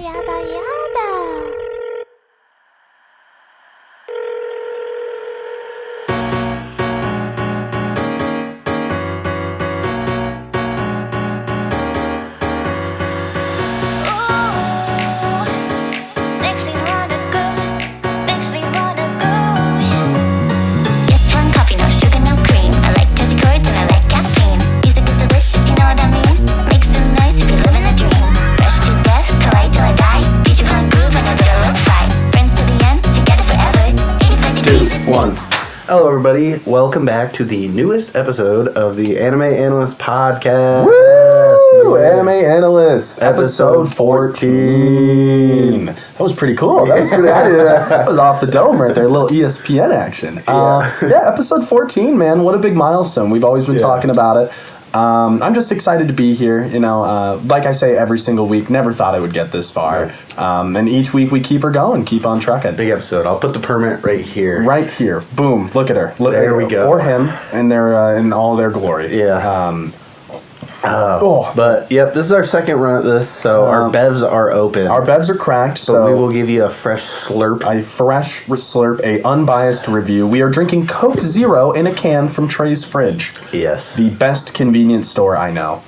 やだやだ。Hello, everybody. Welcome back to the newest episode of the Anime Analysts podcast. Woo! Anime Analysts, episode 14. That was pretty cool. That was that was off the dome right there. A little ESPN action. Yeah, episode 14, man. What a big milestone. We've always been talking about it. I'm just excited to be here. You know, like I say every single week, never thought I would get this far. And each week we keep her going, keep on trucking. Big episode. I'll put the permit right here. Right here. Boom. Look at her. There we go. Or him, and they're in all their glory. Yeah. But, yep, this is our second run at this, so our bevs are open. Our bevs are cracked, so we will give you a fresh slurp. A fresh slurp, a unbiased review. We are drinking Coke Zero in a can from Trey's fridge. Yes. The best convenience store I know.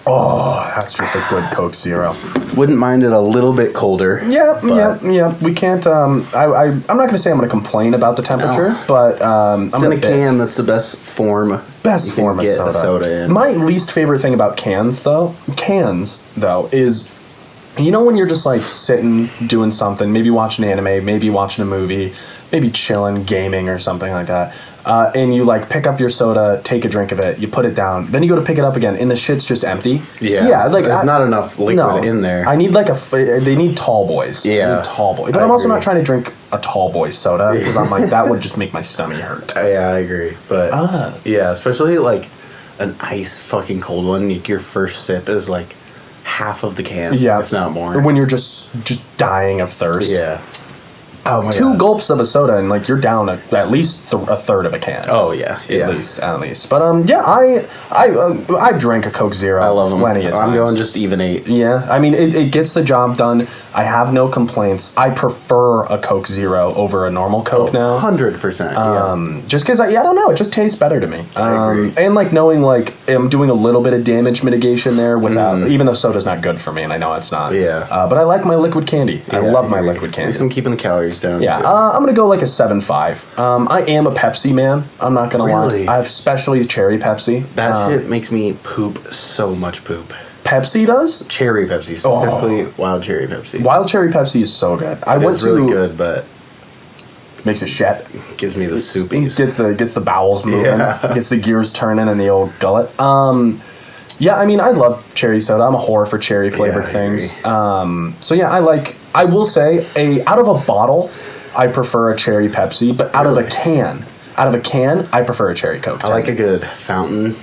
Oh, that's just a good Coke Zero. Wouldn't mind it a little bit colder. Yeah. We can't. I'm not going to say I'm going to complain about the temperature, but it's in a can. That's the best form. Best form of soda. A soda in. My least favorite thing about cans, though, is you know when you're just like sitting doing something, maybe watching anime, maybe watching a movie, maybe chilling, gaming or something like that. And you like pick up your soda, take a drink of it, you put it down, then you go to pick it up again, and the shit's just empty. Yeah, like there's not enough liquid in there. I need they need tall boys. Yeah, they need tall boys. But I'm also not trying to drink a tall boy soda because I'm like that would just make my stomach hurt. Yeah, I agree. But yeah, especially like an ice fucking cold one. Your first sip is like half of the can, if not more. When you're just dying of thirst. Yeah. Oh my God. Gulps of a soda and like you're down at least a third of a can. Oh yeah. At least. But I've drank a Coke Zero. I love them. Plenty of times. I'm going just even 8. Yeah, I mean it gets the job done. I have no complaints. I prefer a Coke Zero over a normal Coke now. 100%. Just because I don't know, it just tastes better to me. I agree. And like knowing like I'm doing a little bit of damage mitigation there without even though soda's not good for me, and I know it's not. Yeah. But I like my liquid candy. I love my liquid candy. At least I'm keeping the calories down. Yeah, I'm gonna go like a 7.5. I am a Pepsi man. I'm not gonna lie. I have especially cherry Pepsi. That shit makes me poop so much poop. Pepsi does? Cherry Pepsi, specifically wild cherry Pepsi. Wild cherry Pepsi is so good. It's really good, but makes it shit. Gives me the soupies. Gets the bowels moving. Yeah. Gets the gears turning in the old gullet. Yeah, I mean, I love cherry soda. I'm a whore for cherry flavored things. So yeah, I will say out of a bottle, I prefer a cherry Pepsi, but out of a can, I prefer a cherry Coke. I like a good fountain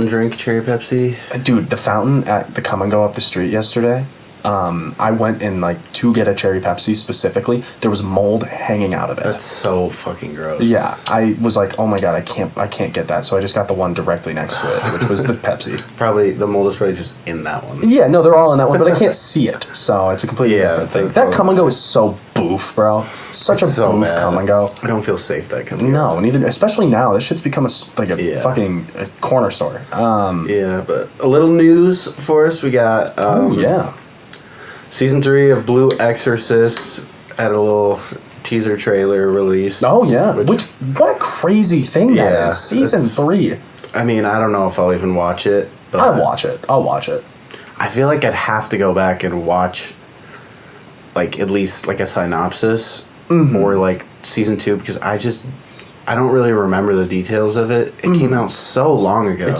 drink cherry Pepsi. Dude, the fountain at the Come and Go up the street yesterday. I went in like to get a cherry Pepsi specifically. There was mold hanging out of it. That's so fucking gross. Yeah, I was like, oh my God, I can't get that. So I just got the one directly next to it, which was the Pepsi. Probably the mold is probably just in that one. Yeah, no, they're all in that one, but I can't see it, so it's a completely different thing. That Come and Go is so boof, bro. Such a boof Come and Go. I don't feel safe that Come and Go. No, neither. Especially now, this shit's become a fucking corner store. Yeah, but a little news for us. We got. Season 3 of Blue Exorcist had a little teaser trailer released. Oh, yeah. Which what a crazy thing that is. Season 3. I mean, I don't know if I'll even watch it. But I'll watch it. I feel like I'd have to go back and watch, like, at least, like, a synopsis or, like, Season 2, because I don't really remember the details of it. It came out so long ago.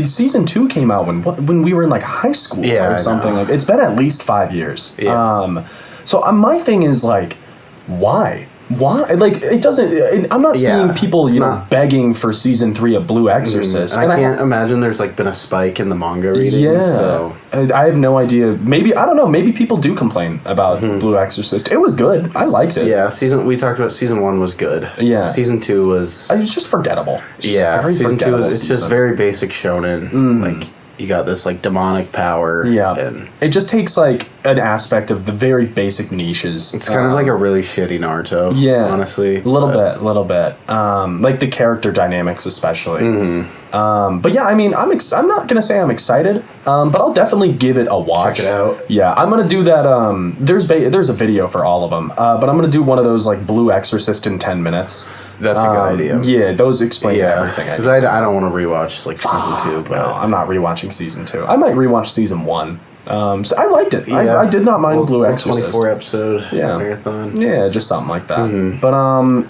Season 2 came out when we were in like high school or something. Like it's been at least 5 years. Yeah. So my thing is like, why? Like it doesn't. I'm not seeing people begging for season 3 of Blue Exorcist. And I can't imagine there's like been a spike in the manga reading. Yeah. So I have no idea. Maybe I don't know. Maybe people do complain about Blue Exorcist. It was good. I liked it. Yeah. We talked about season 1 was good. Yeah. Season 2 was. It was just forgettable. Season 2 is just very basic shonen. Like you got this like demonic power. Yeah. And It just takes like an aspect of the very basic niches. it's kind of like a really shitty Naruto. Yeah. Honestly. A little bit. Like the character dynamics especially. But yeah, I mean, I'm not going to say I'm excited, but I'll definitely give it a watch. Check it out. Yeah, I'm going to do that. There's a video for all of them, but I'm going to do one of those like Blue Exorcist in 10 minutes. That's a good idea. Yeah, those explain everything. Because I don't want to rewatch like season 2. But No, I'm not rewatching season 2. I might rewatch season 1. So I liked it. Yeah. I did not mind Blue Exorcist. 24 episode Yeah. marathon. Yeah, just something like that. But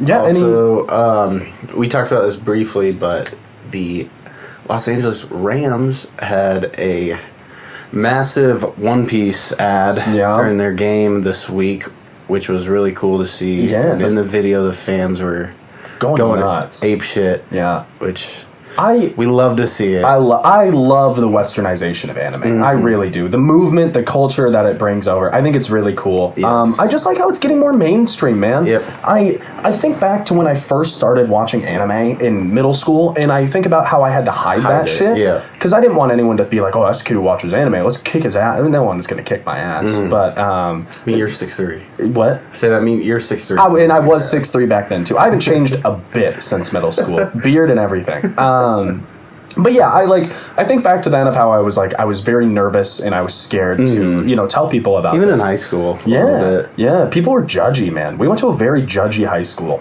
yeah. Also, we talked about this briefly, but the Los Angeles Rams had a massive One Piece ad during their game this week, which was really cool to see. Yeah, and in the video, the fans were going nuts, ape shit. Yeah, which we love to see it. I love the westernization of anime. I really do. The movement, the culture that it brings over. I think it's really cool. Yes. I just like how it's getting more mainstream, man. Yep. I think back to when I first started watching anime in middle school, and I think about how I had to hide that shit. Yeah. Because I didn't want anyone to be like, "Oh, that's a kid who watches anime. Let's kick his ass." I mean, no one's gonna kick my ass. But I mean, you're 6'3". what? Said I mean you're 6'3". And I was 6'3" back then too. I haven't changed a bit since middle school, beard and everything. But yeah, I think back to then of how I was very nervous and I was scared to tell people about even this. in high school. Yeah, people were judgy, man. We went to a very judgy high school,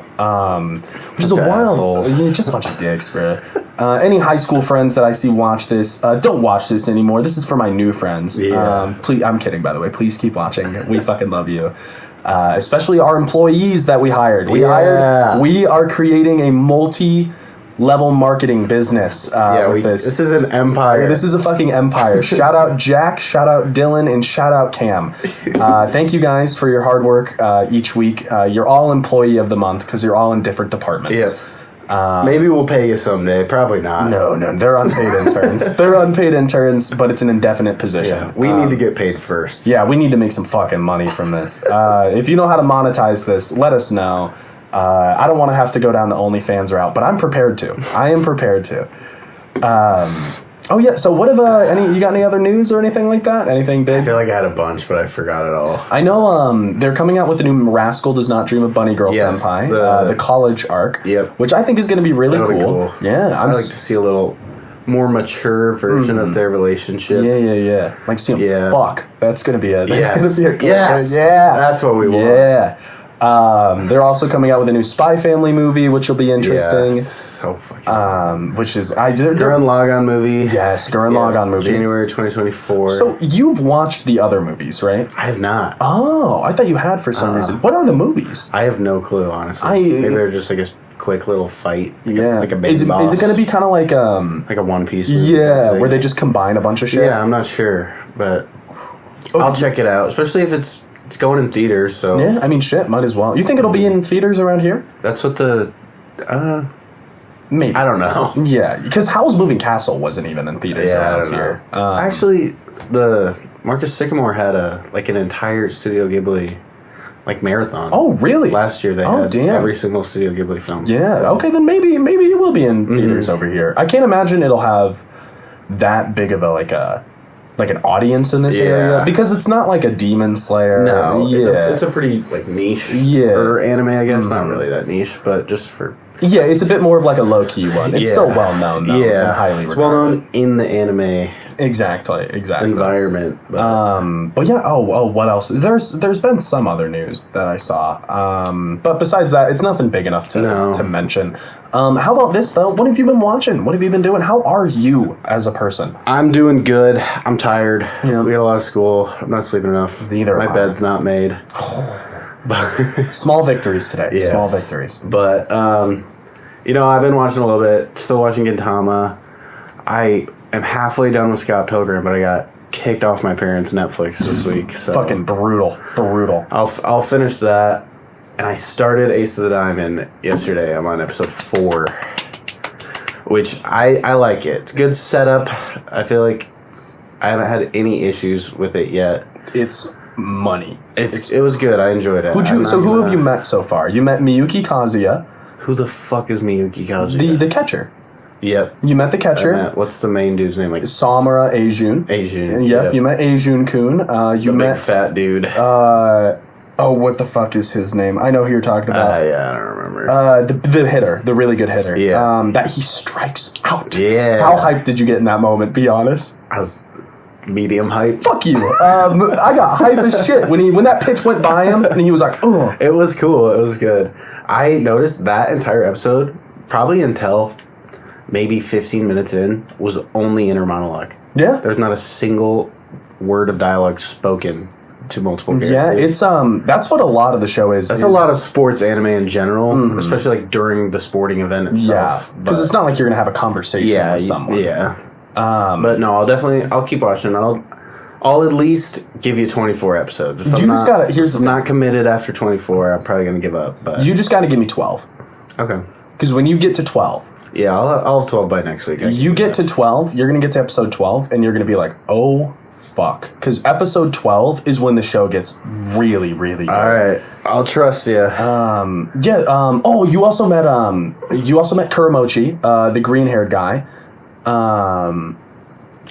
which is a wild, just a bunch of dicks, bro. Any high school friends that I see watch this, don't watch this anymore. This is for my new friends. Yeah. Please, I'm kidding, by the way. Please keep watching. We fucking love you. Especially our employees that we hired. We are creating a multi-level marketing business with this. This is an empire. This is a fucking empire. Shout out Jack, shout out Dylan, and shout out Cam. Thank you guys for your hard work each week. You're all employee of the month because you're all in different departments. Yeah. Maybe we'll pay you someday. Probably not. No, they're unpaid interns. They're unpaid interns, but it's an indefinite position. Yeah, we need to get paid first. Yeah, we need to make some fucking money from this. If you know how to monetize this, let us know. I don't want to have to go down the OnlyFans route, but I'm prepared to. I am prepared to. Oh yeah. So what have you got any other news or anything like that? Anything big? I feel like I had a bunch, but I forgot it all. I know they're coming out with a new Rascal Does Not Dream of Bunny Girl Senpai, the college arc. Yep. Which I think is going to be really That'll cool. be cool. Yeah, I'd like to see a little more mature version of their relationship. Yeah. Like see them fuck. That's going to be a. That's going to be a. Yes. Yeah. That's what we want. Yeah. They're also coming out with a new Spy Family movie, which will be interesting. Yeah, so fucking. Which is Gurren Lagann movie. Yes, Gurren Lagann movie. January 2024. So you've watched the other movies, right? I have not. Oh, I thought you had for some reason. What are the movies? I have no clue, honestly. Maybe they're just like a quick little fight. Like a big boss. Is it going to be kind of like a One Piece movie? Yeah, where they just combine a bunch of shit. Yeah, I'm not sure, but I'll check it out, especially if it's going in theaters, so... Yeah, I mean, shit, might as well. You think it'll be in theaters around here? That's what the... Maybe. I don't know. Yeah, because Howl's Moving Castle wasn't even in theaters around here. Actually, the Marcus Sycamore had an entire Studio Ghibli marathon. Oh, really? Last year they had every single Studio Ghibli film. Yeah, okay, then maybe it will be in theaters over here. I can't imagine it'll have that big of an audience in this area because it's not like a Demon Slayer. No, it's a pretty niche anime, I guess. Not really that niche, but just for it's a bit more of like a low key one. It's still well known though. Yeah, and highly it's well known in the anime exactly environment. But yeah. Oh, what else? There's been some other news that I saw. But besides that, it's nothing big enough to mention. How about this though? What have you been watching? What have you been doing? How are you as a person? I'm doing good. I'm tired. Yeah. We had a lot of school. I'm not sleeping enough. My bed's not made. Small victories today. Yes. Small victories. But I've been watching a little bit. Still watching Gintama. I am halfway done with Scott Pilgrim, but I got kicked off my parents' Netflix this week. So fucking brutal. I'll finish that. And I started Ace of the Diamond yesterday. I'm on episode 4, which I like it. It's a good setup. I feel like I haven't had any issues with it yet. It's money. It was good. I enjoyed it. Who have you met so far? You met Miyuki Kazuya. Who the fuck is Miyuki Kazuya? The catcher. Yep. You met the catcher. What's the main dude's name? Like Samara Ajun. Yep. You met Ajun-kun. You met big fat dude. What the fuck is his name? I know who you're talking about. Yeah, I don't remember. The hitter, the really good hitter. Yeah. That he strikes out. Yeah. How hyped did you get in that moment? Be honest. I was medium hype. Fuck you. I got hype as shit when that pitch went by him and he was like, ugh. It was cool. It was good. I noticed that entire episode, probably until maybe 15 minutes in, was only inner monologue. Yeah. There's not a single word of dialogue spoken to multiple characters. Yeah, it's that's what a lot of the show is. That's a lot of sports anime in general, especially like during the sporting event itself. Yeah, because it's not like you're gonna have a conversation with someone. Yeah. But no, I'll keep watching. I'll at least give you 24 episodes. If I'm not committed after 24, I'm probably gonna give up. But you just gotta give me 12. Okay. Because when you get to 12, yeah, I'll have 12 by next week. You get to 12, you're gonna get to episode 12, and you're gonna be like, oh. Fuck, because episode 12 is when the show gets really, really good. All right, I'll trust you. Oh, you also met Kuramochi, the green-haired guy.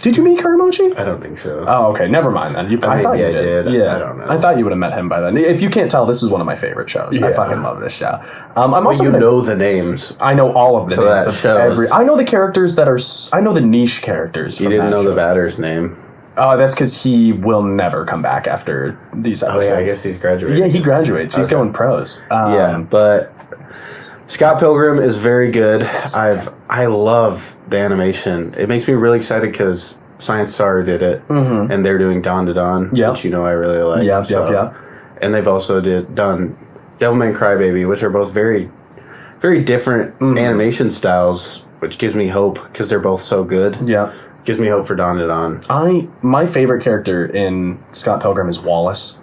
Did you meet Kuramochi? I don't think so. Oh, okay, never mind then. I thought you did. Yeah, I don't know. I thought you would have met him by then. If you can't tell, this is one of my favorite shows. Yeah. I fucking love this show. I'm also know the names. I know all of the names of shows. I know the characters I know the niche characters. You didn't know the batter's name. Oh, that's because he will never come back after these episodes. Oh, yeah, I guess he's graduated. Yeah, he graduates. He's going pros. But Scott Pilgrim is very good. I love the animation. It makes me really excited because Science Star did it, and they're doing Dawn to Dawn, which I really like. Yep. And they've also done Devilman Crybaby, which are both very, very different animation styles, which gives me hope because they're both so good. Yeah. Gives me hope for Dawn to Dawn. My favorite character in Scott Pilgrim is Wallace.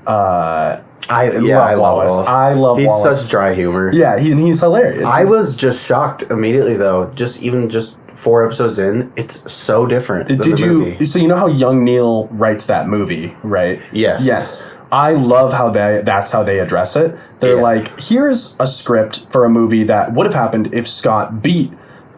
I love Wallace. I love He's Wallace. such dry humor. Yeah, he's hilarious. I was just shocked immediately though. Just 4 episodes in, it's so different. Did you? Movie. So you know how Young Neil writes that movie, right? Yes. I love how that's how they address it. They're like, here's a script for a movie that would have happened if Scott beat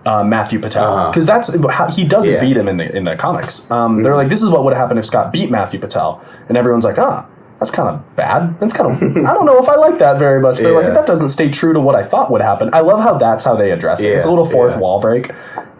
Matthew Patel, because that's how he doesn't beat him in the comics. They're like, this is what would have happened if Scott beat Matthew Patel, and everyone's like, that's kind of bad. That's kind of I don't know if I like that very much. They're like, that doesn't stay true to what I thought would happen. I love how that's how they address it. It's a little fourth wall break.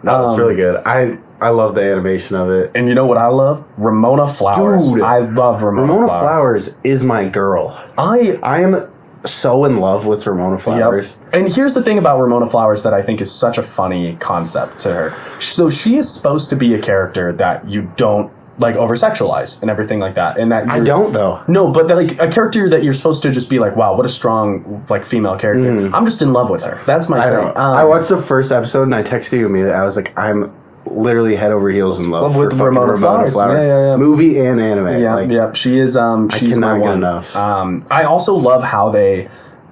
No, it's really good. I love the animation of it. And you know what I love? Ramona Flowers. Dude, I love Ramona Flowers is my girl. I am so in love with Ramona Flowers. Yep. And here's the thing about Ramona Flowers that I think is such a funny concept to her. So she is supposed to be a character that you don't like over-sexualize and everything like that. And that I don't though. No, but like a character that you're supposed to just be like, wow, what a strong like female character. I'm just in love with her. That's my thing. I watched the first episode and I texted you immediately. I was like, I'm literally head over heels in love with Ramona Flowers. Yeah. Movie and anime. Yeah, she is. She's my one. Enough. I also love how they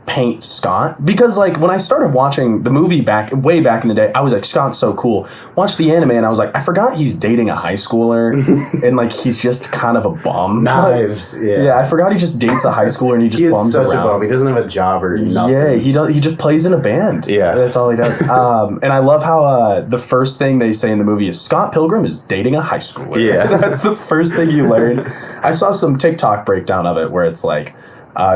paint Scott, because like when I started watching the movie way back in the day, I was like, Scott's so cool. Watched the anime and I was like, I forgot he's dating a high schooler and like he's just kind of a bum. Knives. Yeah, I forgot he just dates a high schooler and he just bums around. Such a bum. He doesn't have a job or nothing. Yeah, he just plays in a band. Yeah, that's all he does. And I love how the first thing they say in the movie is Scott Pilgrim is dating a high schooler. Yeah, that's the first thing you learn. I saw some TikTok breakdown of it where it's like,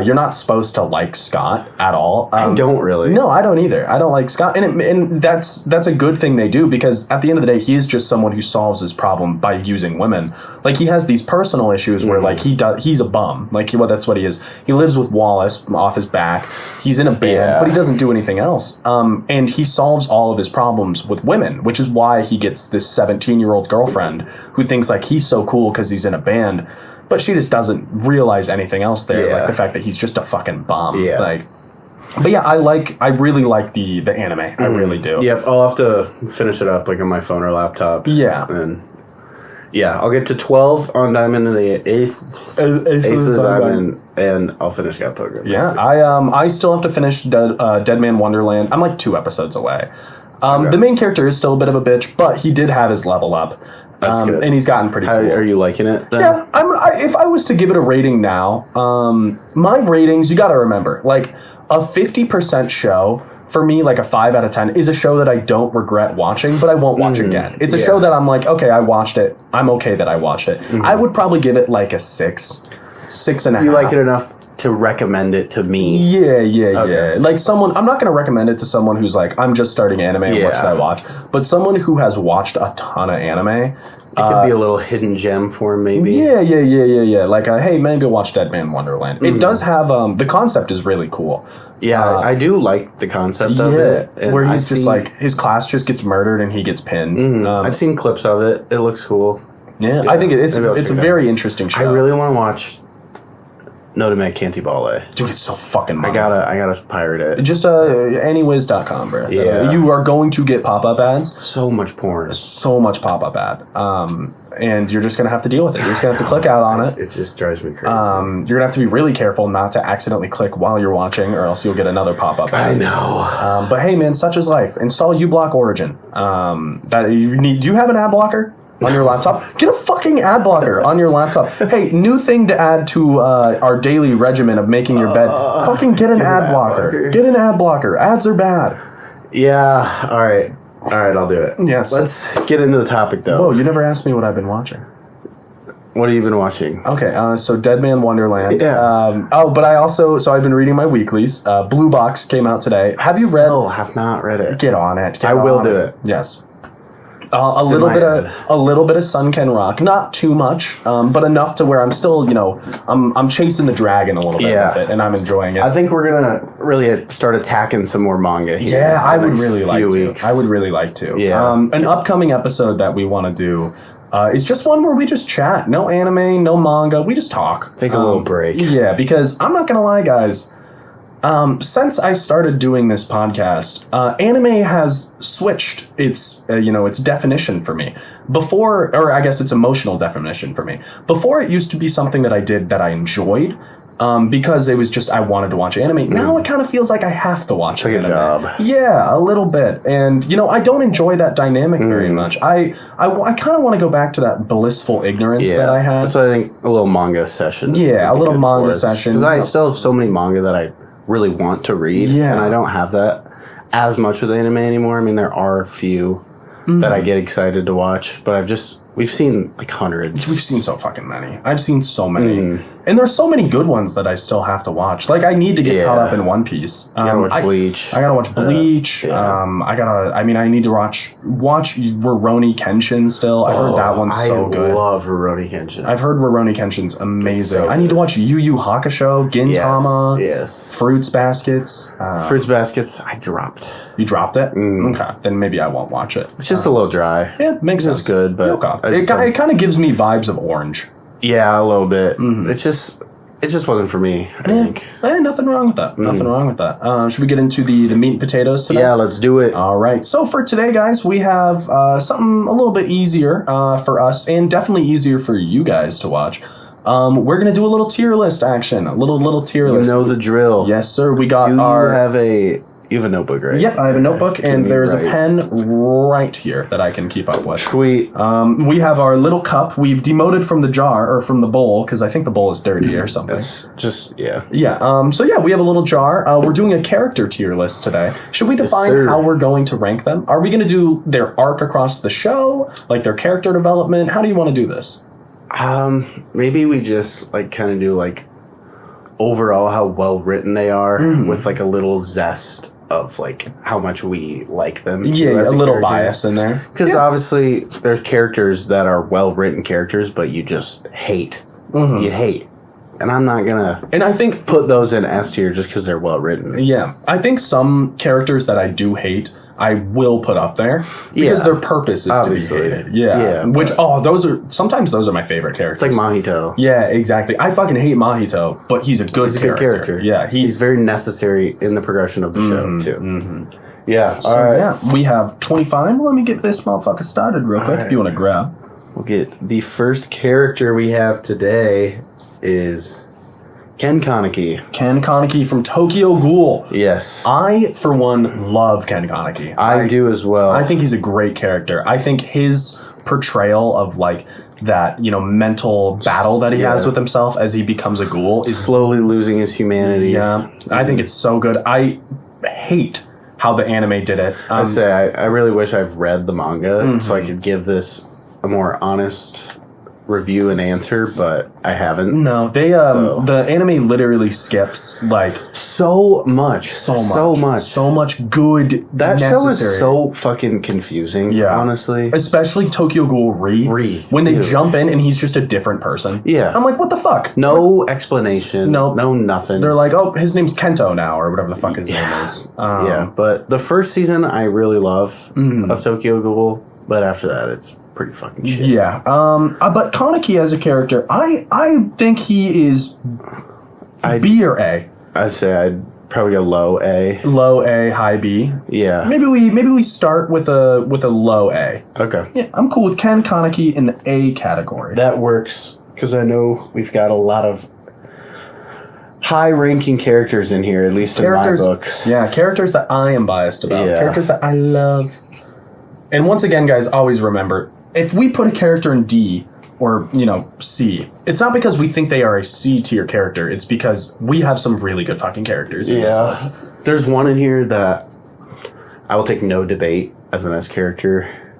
you're not supposed to like Scott at all. I don't really. No, I don't either. I don't like Scott, and that's a good thing they do, because at the end of the day, he is just someone who solves his problem by using women. Like he has these personal issues where like he's a bum. Like that's what he is. He lives with Wallace off his back. He's in a band, but he doesn't do anything else. And he solves all of his problems with women, which is why he gets this 17-year-old girlfriend who thinks like he's so cool because he's in a band. But she just doesn't realize anything else there, like the fact that he's just a fucking bum. Yeah. Like, but yeah, I really like the anime. I really do. Yep, I'll have to finish it up like on my phone or laptop. Yeah. And I'll get to 12 on Diamond and the Ace of the Diamond, and I'll finish Scott Pilgrim. Yeah, I still have to finish Dead Man Wonderland. I'm like 2 episodes away. The main character is still a bit of a bitch, but he did have his level up. That's good. And he's gotten pretty cool. Are you liking it then? Yeah, if I was to give it a rating now, my ratings, you got to remember, like a 50% show for me, like a 5 out of 10 is a show that I don't regret watching, but I won't watch again. It's a show that I'm like, okay, I watched it. I'm okay that I watched it. I would probably give it like a 6.5. You like it enough to recommend it to me? Yeah. Like someone, I'm not going to recommend it to someone who's like, I'm just starting anime and what should I watch? But someone who has watched a ton of anime. It could be a little hidden gem for him, maybe. Yeah. Like, hey, maybe watch Dead Man Wonderland. It does have, the concept is really cool. Yeah, I do like the concept of it. And where he's just like, his class just gets murdered and he gets pinned. I've seen clips of it. It looks cool. Yeah, I think it's a very interesting show. I really want to watch Notame Cantibale. Dude, it's so fucking money. I gotta pirate it. Just anywiz.com, bro. Yeah. You are going to get pop-up ads. So much porn. So much pop-up ad. And you're just going to have to deal with it. You're just going to have to click out on it. It just drives me crazy. You're going to have to be really careful not to accidentally click while you're watching, or else you'll get another pop-up ad. I know. But hey, man, such is life. Install uBlock Origin. Do you have an ad blocker on your laptop? Get a fucking ad blocker on your laptop. Hey, new thing to add to our daily regimen of making your bed. Fucking get an ad blocker. Get an ad blocker. Ads are bad. Yeah. All right, I'll do it. Yes. Let's get into the topic, though. Whoa, you never asked me what I've been watching. What have you been watching? Okay, so Dead Man Wonderland. Yeah. But I've been reading my weeklies. Blue Box came out today. Have you read? Still have not read it. Get on it. I will do it. Yes. A little bit of Sunken Rock, not too much, but enough to where I'm still, I'm chasing the dragon a little bit with it, and I'm enjoying it. I think we're gonna really start attacking some more manga here. Yeah, I would next really like few to. weeks. I would really like to. Yeah. An upcoming episode that we want to do is just one where we just chat. No anime, no manga. We just talk. Take a little break. Yeah, because I'm not gonna lie, guys. Since I started doing this podcast, anime has switched its definition for me. Before, or I guess its emotional definition for me. Before, it used to be something that I did that I enjoyed, because it was just I wanted to watch anime. Now it kind of feels like I have to watch like anime. a job. Yeah, a little bit. And, I don't enjoy that dynamic very much. I kind of want to go back to that blissful ignorance that I had. That's why I think a little manga session. Yeah, a little manga session. Because I still have so many manga that I really want to read. Yeah. And I don't have that as much with anime anymore. I mean, there are a few that I get excited to watch, but we've seen like hundreds. We've seen so fucking many. I've seen so many. And there's so many good ones that I still have to watch. Like, I need to get caught up in One Piece. I gotta watch Bleach. I gotta watch Bleach. I need to watch Rurouni Kenshin still. I've heard that one's so good. I love Rurouni Kenshin. I've heard Rurouni Kenshin's amazing. So I need to watch Yu Yu Hakusho, Gintama, yes. Fruits Baskets. Fruits Baskets, I dropped. You dropped it? Okay, then maybe I won't watch it. It's just a little dry. Yeah, makes sense. It's good, but it kind of gives me vibes of Orange. Yeah, a little bit. It just wasn't for me, I think. Nothing wrong with that. Nothing wrong with that. Should we get into the meat and potatoes today? Yeah, let's do it. All right. So for today, guys, we have something a little bit easier for us, and definitely easier for you guys to watch. We're gonna do a little tier list action. A little tier list. You know the drill. Yes, sir. We got You have a notebook, right? Yep, I have a notebook, and there's a pen right here that I can keep up with. Sweet. We have our little cup. We've demoted from the jar, or from the bowl, because I think the bowl is dirty or something. That's just, yeah. Yeah, we have a little jar. We're doing a character tier list today. Should we define how we're going to rank them? Are we going to do their arc across the show? Like their character development? How do you want to do this? Maybe we just, kind of do, overall how well written they are, with, a little zest of how much we like them. Yeah, a little bias in there. Because obviously there's characters that are well written characters, but you just hate. You hate. And I'm not gonna I think put those in S tier just because they're well written. Yeah. I think some characters that I do hate I will put up there because their purpose is obviously to be hated. Yeah. Which those are my favorite characters. It's like Mahito. Yeah, exactly. I fucking hate Mahito, but he's a good character. Yeah, he's very necessary in the progression of the show too. Yeah. So, all right. We have 25. Let me get this motherfucker started real quick if you want to grab. We'll get the first character we have today is Ken Kaneki. Ken Kaneki from Tokyo Ghoul. Yes. I, for one, love Ken Kaneki. I do as well. I think he's a great character. I think his portrayal of that, mental battle that he has with himself as he becomes a ghoul is slowly losing his humanity. Yeah. I think it's so good. I hate how the anime did it. I really wish I've read the manga so I could give this a more honest review and answer, but I haven't. No, they the anime literally skips like so much good. That necessary. show is so fucking confusing. Yeah, honestly, especially Tokyo Ghoul Ri when they jump in and he's just a different person. Yeah, I'm like, what the fuck? No explanation. No nothing. They're like, oh, his name's Kento now, or whatever the fuck his name is. Yeah, but the first season I really love of Tokyo Ghoul, but after that it's pretty fucking shit. Yeah. But Kaneki as a character, I think he is B or A. I'd say I'd probably go low A. Low A, high B. Yeah. Maybe we start with a low A. Okay. Yeah, I'm cool with Ken Kaneki in the A category. That works because I know we've got a lot of high-ranking characters in here, at least in my book. Yeah, characters that I am biased about. Yeah. Characters that I love. And once again, guys, always remember, if we put a character in D or, C, it's not because we think they are a C tier character. It's because we have some really good fucking characters in this list. There's one in here that I will take no debate as an S character.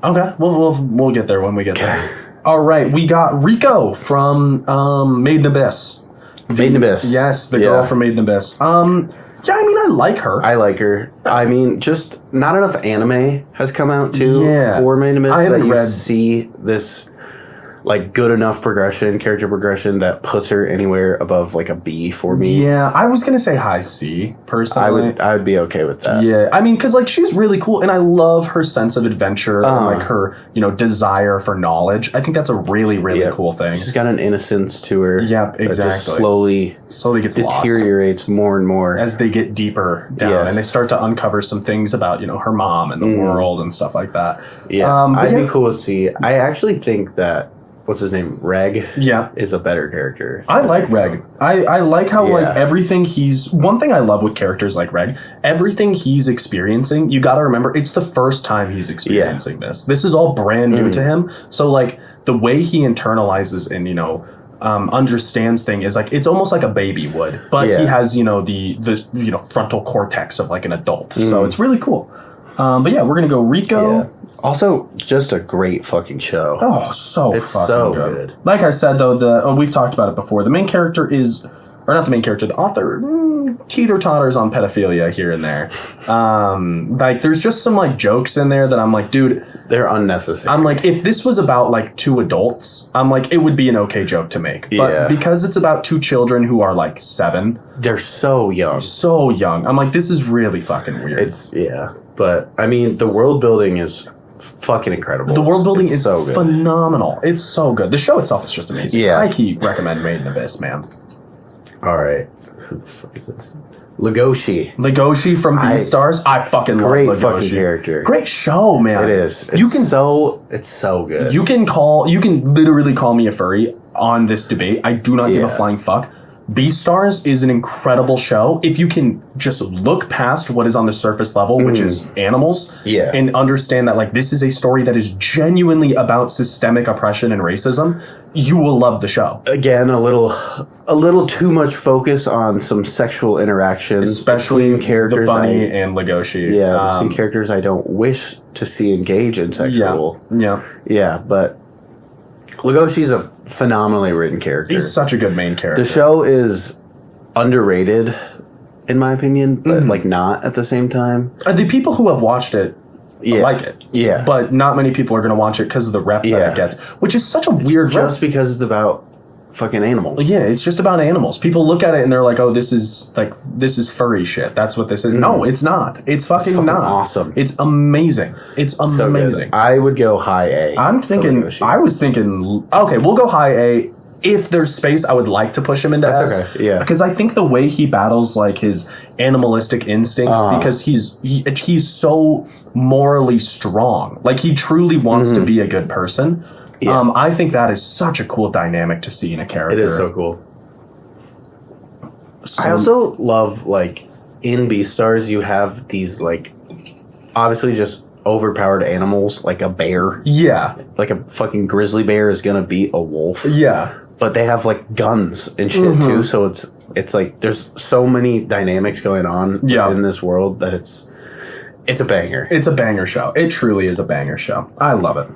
Okay, we'll get there when we get there. All right, we got Rico from Made in Abyss. Made in Abyss. Yes, the girl from Made in Abyss. Yeah, I mean, I like her. I like her. I mean, just not enough anime has come out, too, for Made in Abyss that you see this, like, good enough character progression that puts her anywhere above, like, a B for me. Yeah, I was going to say high C, personally. I would be okay with that. Yeah, I mean, because, like, she's really cool, and I love her sense of adventure and, like, her, desire for knowledge. I think that's a really, really cool thing. She's got an innocence to her. Yep, exactly. That just slowly gets deteriorates more and more. As they get deeper down, and they start to uncover some things about, her mom and the world and stuff like that. Yeah, I'd be cool with C. I actually think that what's his name? Reg? Yeah. Is a better character. I like Reg. I like how, like, everything one thing I love with characters like Reg, everything he's experiencing, you gotta remember, it's the first time he's experiencing this. This is all brand new to him. So, like, the way he internalizes and, understands thing is, like, it's almost like a baby would. But he has, the frontal cortex of, like, an adult. So it's really cool. But yeah, we're gonna go Rico. Yeah. Also, just a great fucking show. Oh, it's fucking so good. Like I said, though, we've talked about it before. The main character or not the main character, the author teeter-totters on pedophilia here and there. Like, there's just some, like, jokes in there that I'm like, dude, they're unnecessary. I'm like, if this was about, like, two adults, I'm like, it would be an okay joke to make. But because it's about two children who are, like, 7. They're so young. So young. I'm like, this is really fucking weird. But, I mean, the world building is fucking incredible. The world building is so good. Phenomenal. It's so good. The show itself is just amazing. Yeah. I keep recommending Made in Abyss, man. All right. Who the fuck is this? Legoshi from Beastars. I fucking love Legoshi. Great fucking character. Great show, man. It is. It's so good. You can literally call me a furry on this debate. I do not give a flying fuck. Beastars is an incredible show if you can just look past what is on the surface level, which is animals, and understand that, like, this is a story that is genuinely about systemic oppression and racism. You will love the show. Again, a little too much focus on some sexual interactions, especially between characters, the bunny and Legoshi. Yeah, between characters I don't wish to see engage in sexual. Yeah, but Legoshi's a phenomenally written character. He's such a good main character. The show is underrated, in my opinion, but like not at the same time. The people who have watched it like it. Yeah. But not many people are going to watch it because of the rep that it gets, which is such a weird rep. Just because it's about fucking animals. Yeah, it's just about animals. People look at it and they're like, oh, this is furry shit. That's what this is. No, it's not. It's fucking not. Awesome. It's amazing. It's amazing. So I would go high A. I was thinking, okay, we'll go high A. If there's space, I would like to push him into S. Okay, yeah. Because I think the way he battles, like, his animalistic instincts, because he's so morally strong. Like, he truly wants to be a good person. Yeah. I think that is such a cool dynamic to see in a character. It is so cool. I also love, like, in Beastars, you have these, like, obviously just overpowered animals, like a bear. Yeah. Like a fucking grizzly bear is gonna beat a wolf. Yeah. but they have like guns and shit too. So it's like there's so many dynamics going on in this world that it's a banger. It's a banger show. It truly is a banger show. I love it.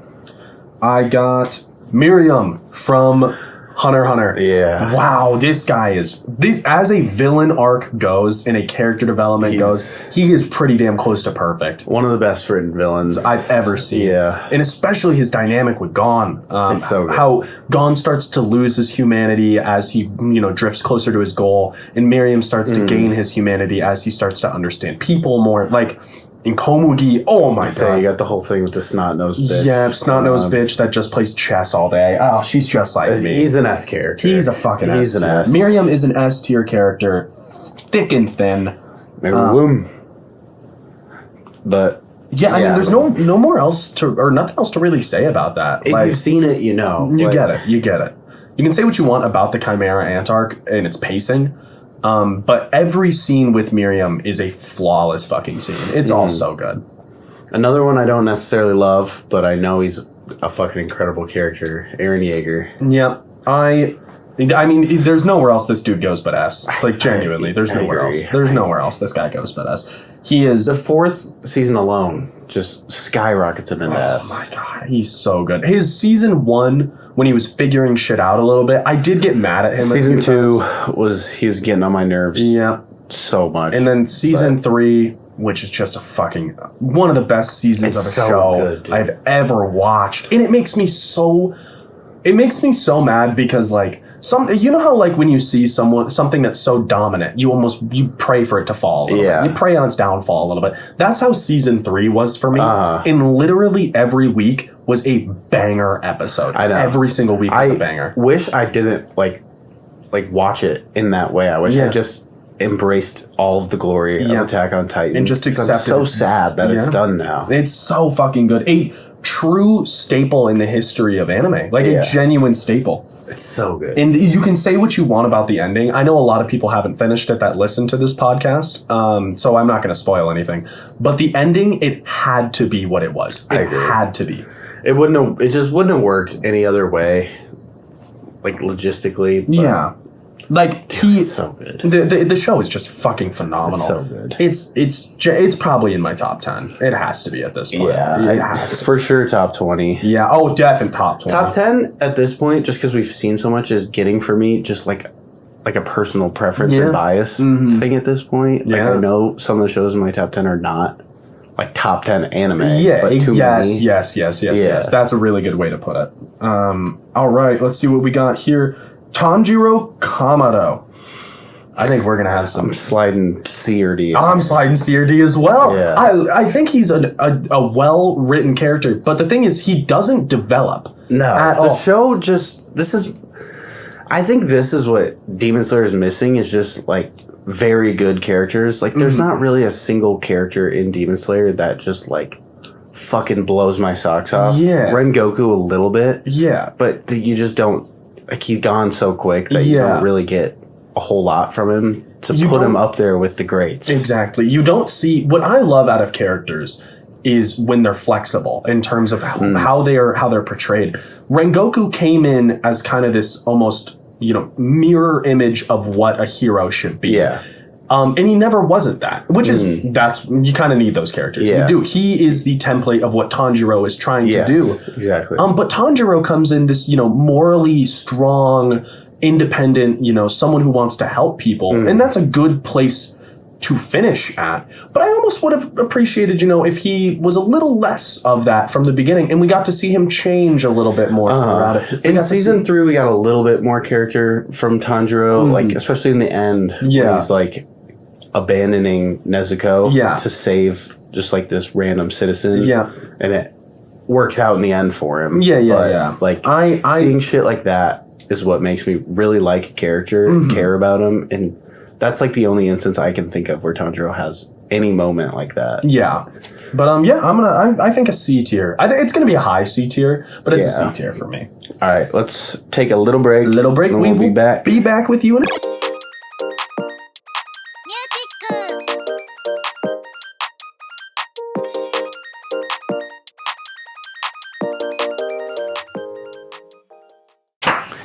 I got Miriam from Hunter x Hunter. Yeah. Wow, this guy is as a villain arc goes and a character development goes, he is pretty damn close to perfect. One of the best written villains I've ever seen. Yeah. And especially his dynamic with Gon. It's so good. How Gon starts to lose his humanity as he, drifts closer to his goal, and Miriam starts to gain his humanity as he starts to understand people more. Like in Komugi, oh my god. You got the whole thing with the snot-nosed bitch. Yeah, snot-nosed bitch that just plays chess all day. Oh, she's just like me. He's an S character. He's a fucking S. He's an S. Miriam is an S tier character. Thick and thin. But yeah, I mean, there's no more else or nothing else to really say about that. If you've seen it, you know. You get it. You get it. You can say what you want about the Chimera Ant arc and its pacing, but every scene with Miriam is a flawless fucking scene. It's all so good. Another one I don't necessarily love, but I know he's a fucking incredible character, Eren Yeager. Yeah, I mean, there's nowhere else this dude goes but S. Like, genuinely, there's nowhere else. There's nowhere else this guy goes but S. He is... The 4th season alone just skyrockets him into S. Oh my god, he's so good. His season 1, when he was figuring shit out a little bit, I did get mad at him. Season 2 he was getting on my nerves. Yeah. So much. And then season 3, which is just a fucking... one of the best seasons of a show I've ever watched. And it makes me so mad because, like, you know how, like, when you see something that's so dominant, you pray for it to fall a little bit. You pray on its downfall a little bit. That's how season 3 was for me. And literally every week was a banger episode. I know. Every single week was a banger. I wish I didn't, like watch it in that way. I wish I just embraced all of the glory of Attack on Titan. And just accepted it. I'm so sad that it's done now. It's so fucking good. A true staple in the history of anime. Like, a genuine staple. It's so good. And you can say what you want about the ending. I know a lot of people haven't finished it that listen to this podcast, so I'm not going to spoil anything. But the ending, it had to be what it was. It had to be. It just wouldn't have worked any other way, like logistically. But like it's so good. The show is just fucking phenomenal. It's so good. It's probably in my top 10. It has to be at this point. Yeah, it has to. For sure top 20. Yeah. Oh, definitely top 20. Top 10 at this point, just because we've seen so much, is getting for me just like a personal preference and bias thing at this point. Like, I know some of the shows in my top 10 are not like top 10 anime. Yeah. But Yes. That's a really good way to put it. All right. Let's see what we got here. Tanjiro Kamado. I think we're going to have some... I'm sliding C or D. I'm sliding C or D as well. Yeah. I think he's a well-written character, but the thing is, he doesn't develop at all. The show just... I think this is what Demon Slayer is missing, is just, like, very good characters. Like, there's not really a single character in Demon Slayer that just, like, fucking blows my socks off. Yeah. Rengoku a little bit. Yeah. But you just don't... Like, he's gone so quick that you don't really get a whole lot from him to put him up there with the greats. Exactly. You don't see... What I love out of characters is when they're flexible in terms of how they're portrayed. Rengoku came in as kind of this almost, mirror image of what a hero should be. Yeah. And he never wasn't that, which is, you kind of need those characters. Yeah. You do. He is the template of what Tanjiro is trying to do. Exactly. But Tanjiro comes in this, morally strong, independent, someone who wants to help people. And that's a good place to finish at. But I almost would have appreciated, if he was a little less of that from the beginning, and we got to see him change a little bit more throughout it. In season 3, we got a little bit more character from Tanjiro, like, especially in the end, where he's, like, abandoning Nezuko to save just, like, this random citizen. Yeah. And it works out in the end for him. But, like, seeing shit like that is what makes me really like a character and care about him. And that's, like, the only instance I can think of where Tanjiro has any moment like that. Yeah. But, I think a C tier. I think it's gonna be a high C tier, but it's a C tier for me. All right, let's take a little break. We will be back. Be back with you in a...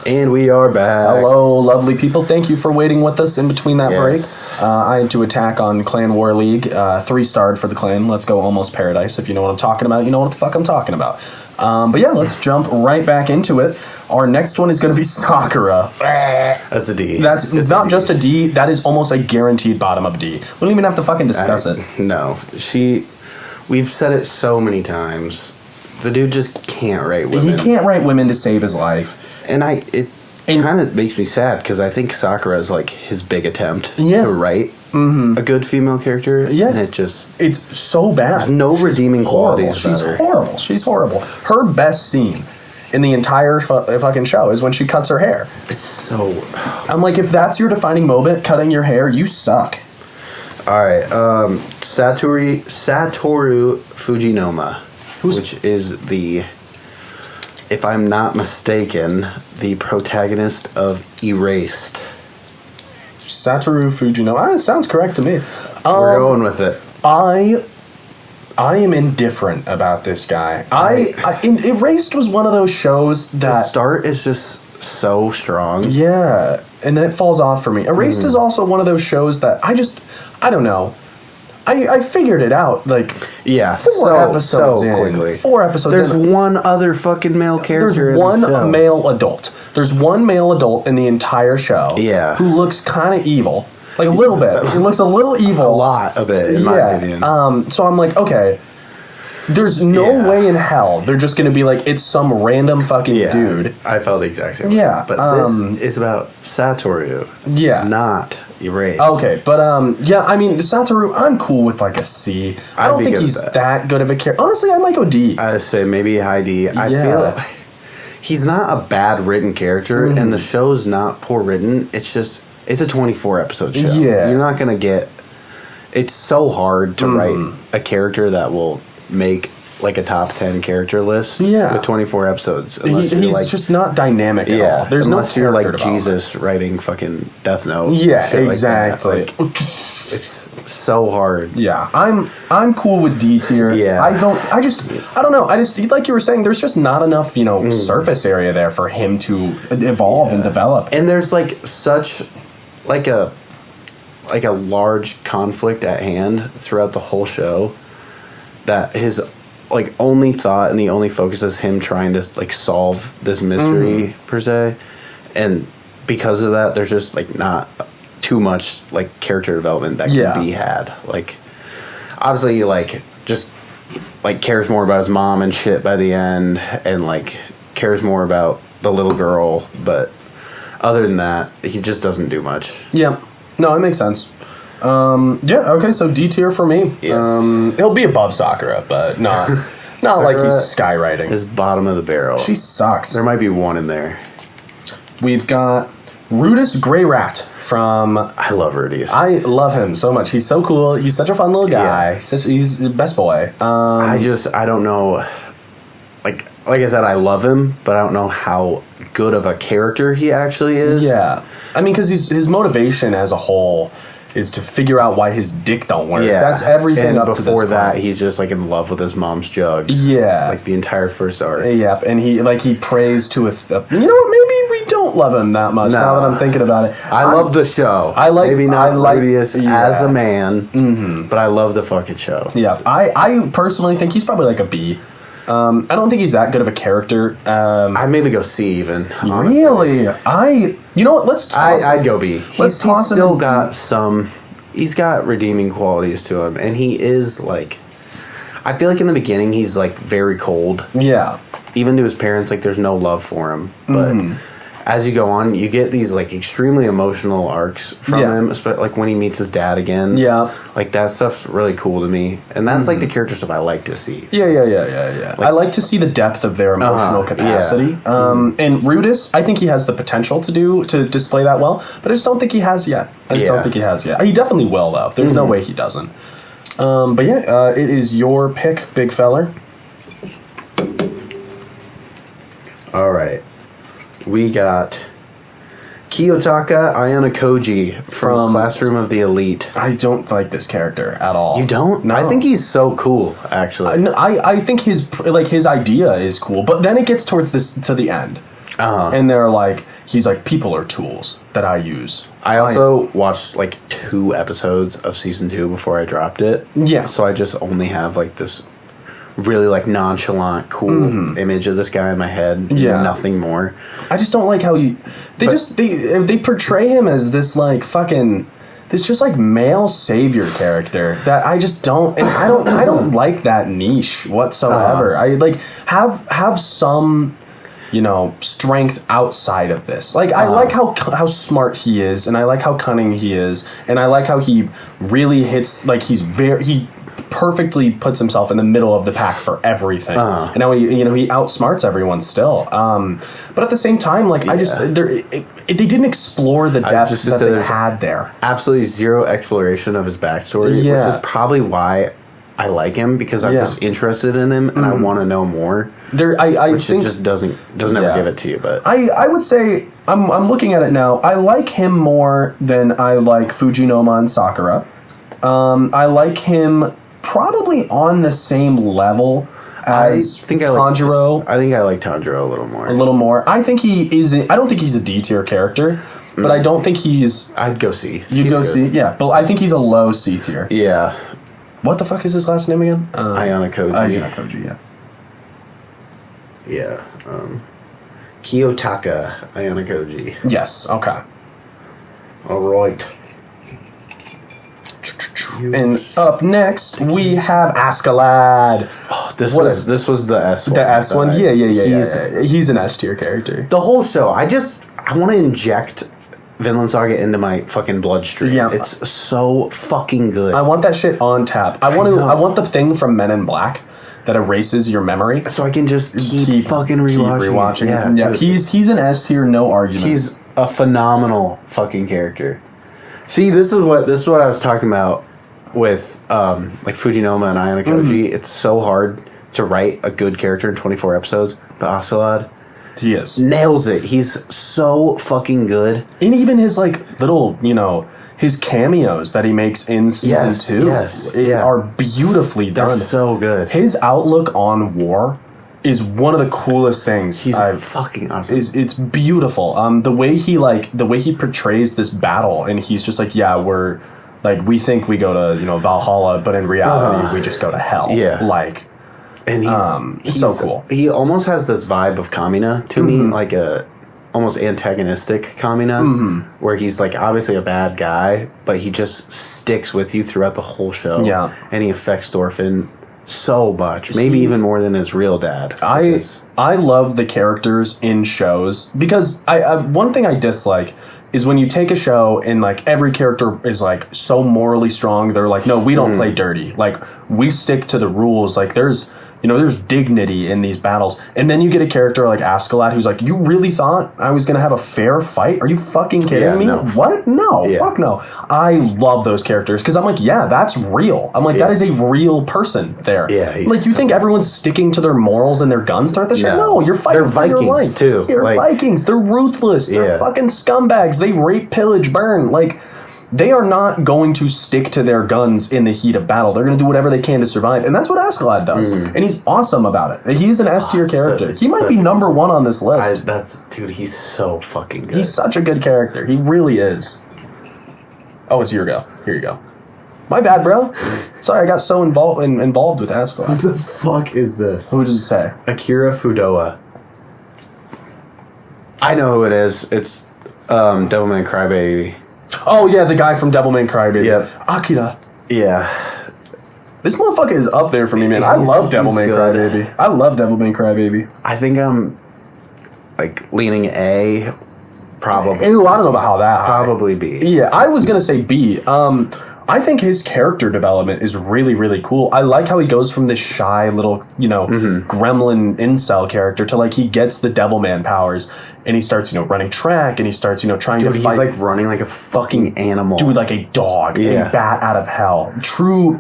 And we are back. Hello, lovely people. Thank you for waiting with us in between that Yes. break. I had to attack on Clan War League. 3-starred for the clan. Let's go Almost Paradise. If you know what I'm talking about, you know what the fuck I'm talking about. But yeah, let's jump right back into it. Our next one is going to be Sakura. That's a D. That's not just a D. That is almost a guaranteed bottom of D. We don't even have to fucking discuss it. No. We've said it so many times. The dude just can't write women. He can't write women to save his life. And it kind of makes me sad because I think Sakura is like his big attempt to write a good female character. Yeah. And it's so bad. There's no redeeming qualities. She's horrible. She's horrible. Her best scene in the entire fucking show is when she cuts her hair. It's so... I'm like, if that's your defining moment, cutting your hair, you suck. Alright, Satoru Fujinoma, which is if I'm not mistaken, the protagonist of Erased. Satoru Fujinoma. It sounds correct to me. We're going with it. I am indifferent about this guy. Erased was one of those shows that... The start is just so strong. Yeah, and then it falls off for me. Erased is also one of those shows that I don't know. I figured it out, like, four episodes in. Quickly. 4 episodes There's in. one other fucking male character There's one male adult. There's one male adult in the entire show who looks kind of evil. Like, a little bit. He looks a little evil. A lot of it, in my opinion. So I'm like, okay, there's no way in hell they're just going to be like, it's some random fucking dude. I felt the exact same way. Yeah. But this is about Satoru. Yeah. Not Erased. Okay, but I mean, Satoru, I'm cool with like a C. I don't think he's that good of a character. Honestly, I might go D. I'd say maybe high D. I feel he's not a bad written character, and the show's not poor written. It's just, it's a 24 episode show. Yeah. You're not going to get... It's so hard to write a character that will make like a top 10 character list with 24 episodes. He's just not dynamic at all. There's unless no you're like development. Jesus writing fucking Death Note. Yeah, shit exactly. Like that. It's so hard. Yeah, I'm cool with D tier. Yeah. I don't know. Like you were saying, there's just not enough, surface area there for him to evolve and develop. And there's like such like a large conflict at hand throughout the whole show that his like only thought and the only focus is him trying to like solve this mystery per se, and because of that there's just like not too much like character development that can be had. Like obviously he like just like cares more about his mom and shit by the end, and like cares more about the little girl, but other than that he just doesn't do much. No, it makes sense. Okay, so D tier for me. Yes. He'll be above Sakura, but not like he's skywriting. His bottom of the barrel. She sucks. There might be one in there. We've got Rudis Grey Rat from... I love Rudius. I love him so much. He's so cool. He's such a fun little guy. He's the best boy. I don't know... Like I said, I love him, but I don't know how good of a character he actually is. Yeah. I mean, because his motivation as a whole is to figure out why his dick don't work. Yeah. That's everything and up to this point. before that, he's just like in love with his mom's jugs. Yeah. Like the entire first arc. Yep. And he prays to a... You know what? Maybe we don't love him that much now that I'm thinking about it. I love the show. Maybe not Rudius as a man, but I love the fucking show. Yeah. I personally think he's probably like a B. I don't think he's that good of a character. I'd maybe go C even. Honestly. Really? You know what? Let's toss I'd go B. He's still got some... He's got redeeming qualities to him. And he is, like... I feel like in the beginning, he's, like, very cold. Yeah. Even to his parents, like, there's no love for him. But as you go on, you get these, like, extremely emotional arcs from him. Especially, like, when he meets his dad again. Yeah. Like, that stuff's really cool to me. And that's, like, the character stuff I like to see. Yeah. Like, I like to see the depth of their emotional capacity. And Rudis, I think he has the potential to display that well, but I just don't think he has yet. Don't think he has yet. He definitely will, though. There's no way he doesn't. It is your pick, big feller. All right. We got Kiyotaka Ayana Koji from Classroom of the Elite. I don't like this character at all. You don't? No. I think he's so cool, actually. I think his idea is cool, but then it gets towards to the end. And they're like, he's like, people are tools that I use. I also watched like 2 episodes of season 2 before I dropped it. Yeah. So I just only have like this really like nonchalant, cool image of this guy in my head. Yeah. Nothing more. I just don't like how they portray him as this like fucking this just like male savior character that I just don't, and I don't like that niche whatsoever. I like have some, you know, strength outside of this. Like I like how smart he is, and I like how cunning he is, and I like how he really hits, like he perfectly puts himself in the middle of the pack for everything. And now he outsmarts everyone still. But at the same time, like I just they didn't explore the depth that they had there. Absolutely zero exploration of his backstory, which is probably why I like him, because I'm just interested in him and I want to know more. I think it just doesn't ever give it to you. But I would say I'm looking at it now. I like him more than I like Fujinoma and Sakura. I like him probably on the same level as Tanjiro. I think I like Tanjiro a little more. A little more. I think he is. I don't think he's a D tier character, but I don't think he's. I'd go C. You'd go C, yeah. But I think he's a low C tier. Yeah. What the fuck is his last name again? Ayana Koji. Ayana Koji, yeah. Yeah. Kiyotaka Ayana Koji. Yes. Okay. All right. And up next we have Askeladd. Oh, this was the S one. The S one? Yeah. He's an S tier character. The whole show, I want to inject Vinland Saga into my fucking bloodstream. Yeah. It's so fucking good. I want that shit on tap. I want the thing from Men in Black that erases your memory, so I can just keep fucking rewatching. Yeah. He's an S tier, no argument. He's a phenomenal fucking character. See, this is what I was talking about with like Fujinoma and Ayana Koji. It's so hard to write a good character in 24 episodes, but Askeladd, he is nails it. He's so fucking good. And even his like little, you know, his cameos that he makes in season 2 are beautifully done. They're so good. His outlook on war is one of the coolest things. He's fucking awesome. It's beautiful. The way he portrays this battle, and he's just like, yeah, we're like, we think we go to, you know, Valhalla, but in reality we just go to hell. Yeah. Like, and he's so cool. He almost has this vibe of Kamina to me, like a almost antagonistic Kamina, where he's like obviously a bad guy, but he just sticks with you throughout the whole show. Yeah. And he affects Thorfinn so much, maybe even more than his real dad. I love the characters in shows, because I one thing I dislike is when you take a show and like every character is like so morally strong. They're like, no, we don't play dirty. Like, we stick to the rules. Like, there's dignity in these battles. And then you get a character like Askeladd who's like, you really thought I was going to have a fair fight? Are you fucking kidding me? No. What? No. Yeah. Fuck no. I love those characters because I'm like, yeah, that's real. I'm like, that is a real person there. Yeah. Like, you think everyone's sticking to their morals and their guns throughout the show? No, you're fighting for your life. They're Vikings too. They're Vikings. They're ruthless. They're fucking scumbags. They rape, pillage, burn. Like, they are not going to stick to their guns in the heat of battle. They're going to do whatever they can to survive. And that's what Askeladd does. And he's awesome about it. He's an S tier character. He might be number 1 on this list. Dude, he's so fucking good. He's such a good character. He really is. Oh, it's your go. Here you go. My bad, bro. Sorry, I got so involved with Askeladd. What the fuck is this? Who does it say? Akira Fudoa. I know who it is. It's Devilman Crybaby. Oh, yeah, the guy from Devilman Crybaby. Yep. Akira. Yeah. This motherfucker is up there for me, man. I love Devilman Crybaby. I love Devilman Crybaby. I think I'm, like, leaning A, probably. Ew, I don't know about how that Probably B. Yeah, I was going to say B. I think his character development is really, really cool. I like how he goes from this shy little, you know, gremlin incel character to, like, he gets the Devilman powers, and he starts, you know, running track, and he starts, you know, trying to fight. He's, like, running like a fucking animal. Dude, like a dog. A bat out of hell. True.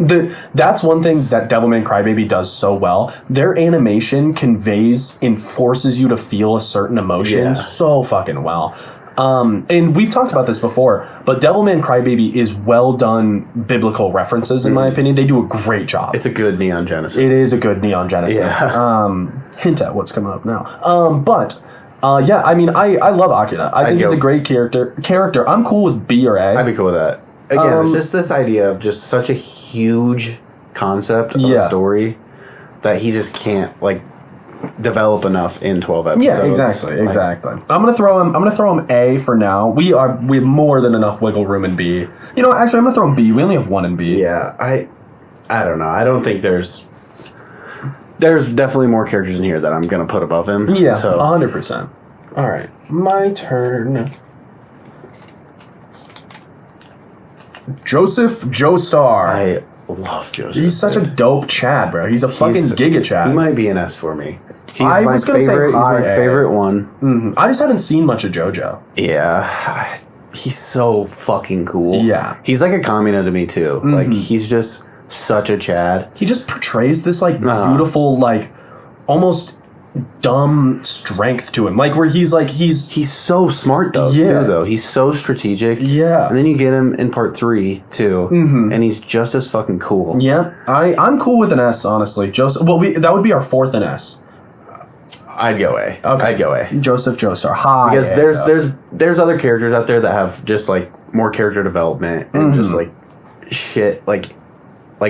That's one thing that Devilman Crybaby does so well. Their animation conveys and forces you to feel a certain emotion so fucking well. And we've talked about this before, but Devilman Crybaby is well done biblical references, in my opinion. They do a great job. It's a good Neon Genesis. It is a good Neon Genesis. Yeah. Hint at what's coming up now. But Yeah, I mean, I love Akira. I think he's a great character. I'm cool with B or A. I'd be cool with that. Again, it's just this idea of just such a huge concept of a story that he just can't like develop enough in 12 episodes. Yeah, exactly. I'm gonna throw him A for now. We have more than enough wiggle room in B. You know, actually, I'm gonna throw him B. We only have one in B. Yeah, I don't know. I don't think there's definitely more characters in here that I'm gonna put above him. Yeah, 100%. All right, my turn. Joseph Joestar. I love Joseph. He's such a dope Chad, bro. He's a fucking Giga Chad. He might be an S for me. He's I was gonna say He's my favorite one. Mm-hmm. I just haven't seen much of JoJo. Yeah, he's so fucking cool. Yeah, he's like a Kamina to me too. Mm-hmm. Like he's just such a Chad. He just portrays this like beautiful, like almost dumb strength to him, like where he's so smart though too though. He's so strategic. Yeah, and then you get him in part 3 too, and he's just as fucking cool. Yeah, I'm cool with an S, honestly. Joseph. Well, that would be our fourth in S. I'd go A. Okay. I'd go A. Joseph Joestar. High. Because there's other characters out there that have just like more character development and just like shit like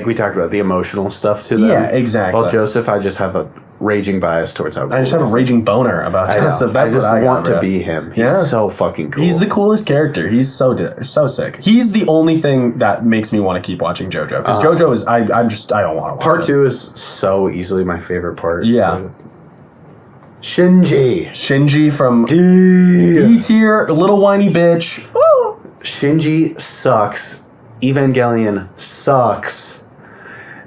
we talked about the emotional stuff to them. Yeah, exactly. Well, Joseph, I just have a raging bias towards how cool I just have a raging boner about Joseph. I just want to be him. He's so fucking cool. He's the coolest character. He's so sick. He's the only thing that makes me want to keep watching JoJo. Because JoJo is, I don't want to watch Part 2 is so easily my favorite part. Yeah. So. Shinji from D tier, little whiny bitch. Ooh. Shinji sucks. Evangelion sucks.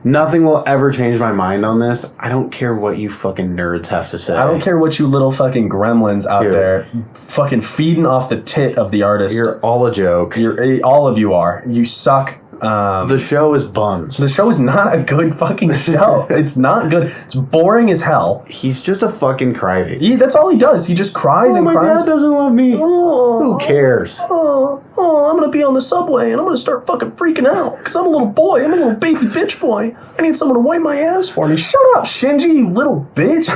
Nothing will ever change my mind on this. I don't care what you fucking nerds have to say. I don't care what you little fucking gremlins out there fucking feeding off the tit of the artist. You're all a joke. All of you are. You suck. The show is buns. The show is not a good fucking show. It's not good. It's boring as hell. He's just a fucking crybaby. That's all he does. He just cries and cries. My dad doesn't love me. Who cares? I'm gonna be on the subway and I'm gonna start fucking freaking out because I'm a little boy. I'm a little baby bitch boy. I need someone to wipe my ass for me. Shut up, Shinji, you little bitch.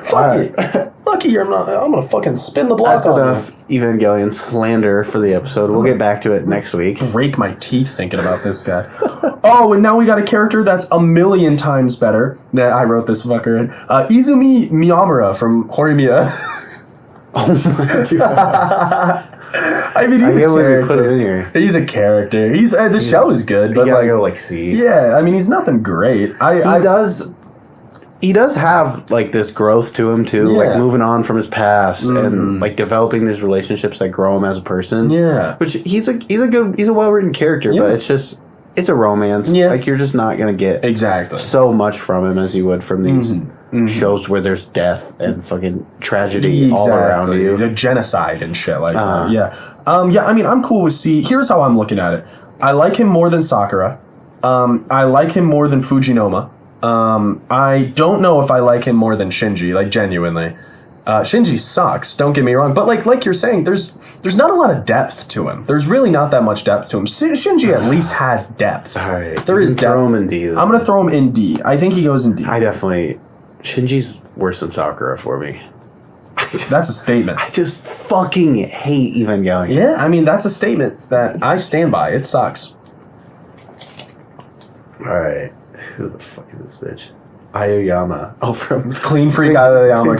Fuck it. Lucky I'm not. I'm gonna fucking spin the block. That's enough Evangelion slander for the episode. We'll get back to it next week. Break my teeth thinking about this guy. Oh, and now we got a character that's a million times better. I wrote this fucker in. Izumi Miyamura from Horimiya. Oh my god. I mean, he's a character. Put it in here. He's a character. The show is good, but you gotta go C. Yeah, I mean, he's nothing great. He does have like this growth to him too, like moving on from his past and like developing these relationships that grow him as a person. Yeah, which he's a well written character, but it's a romance. Yeah, like you're just not gonna get so much from him as you would from these shows where there's death and fucking tragedy all around you, the genocide and shit like that. Yeah, I mean, I'm cool with C. Here's how I'm looking at it. I like him more than Sakura. I like him more than Fujinoma. I don't know if I like him more than Shinji, like genuinely. Shinji sucks, don't get me wrong, but like you're saying, there's not a lot of depth to him. There's really not that much depth to him. Shinji at least has depth. All right, there is depth. Throw him in D. I'm gonna throw him in D. I think he goes in D. Shinji's worse than Sakura for me. That's a statement. I just fucking hate Evangelion. Yeah, I mean, that's a statement that I stand by. It sucks. Alright. Who the fuck is this bitch? Aoyama. Oh, from Clean Freak Aoyama.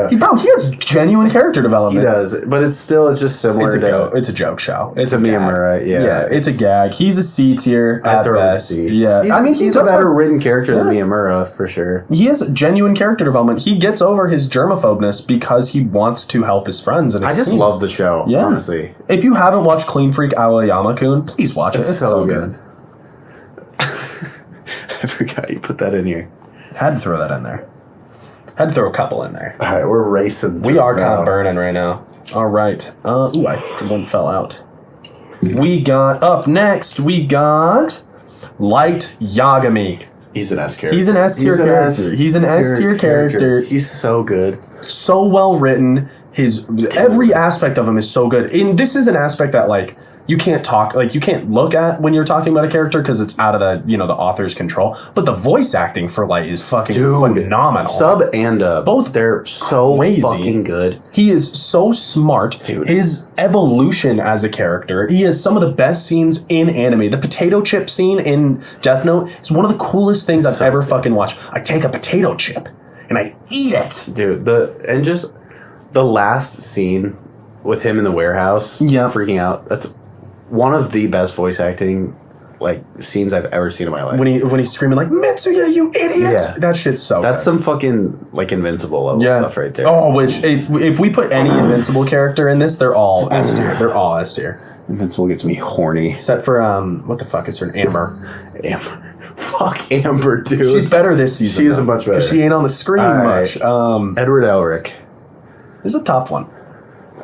He has genuine character development. He does, but it's just similar it's a joke show. It's a Miyamura, yeah. It's a gag. He's a C tier at best. C. Yeah, he's a better written character than Miyamura for sure. He has genuine character development. He gets over his germaphobeness because he wants to help his friends and his team. Love the show, honestly. If you haven't watched Clean Freak Aoyama-kun, please watch it. It's so good. I forgot you put that in here. Had to throw that in there. Had to throw a couple in there. All right, we're racing. We are kind of burning right now. All right. One fell out. Up next, we got Light Yagami. He's an S character. He's an S tier character. He's an S tier character. He's so good. So well written. Every aspect of him is so good. And this is an aspect that, like, you can't talk, like, you can't look at when you're talking about a character because it's out of the, you know, the author's control. But the voice acting for Light is fucking phenomenal. Sub and dub. Both they're so crazy. fucking good. He is so smart. Dude. His evolution as a character. He has some of the best scenes in anime. The potato chip scene in Death Note is one of the coolest things I've ever fucking watched. I take a potato chip and I eat it. Dude, just the last scene with him in the warehouse freaking out. That's one of the best voice acting like scenes I've ever seen in my life. When he's screaming like Mitsuya, you idiot! Yeah. That shit's so That's good. some fucking like Invincible level stuff right there. Oh, which if we put any Invincible character in this, they're all S tier. They're all S tier. Invincible gets me horny. Except for what the fuck is her name? Amber. Fuck Amber, dude. She's better this season. She is much better. Because she ain't on the screen much. Edward Elric. This is a tough one.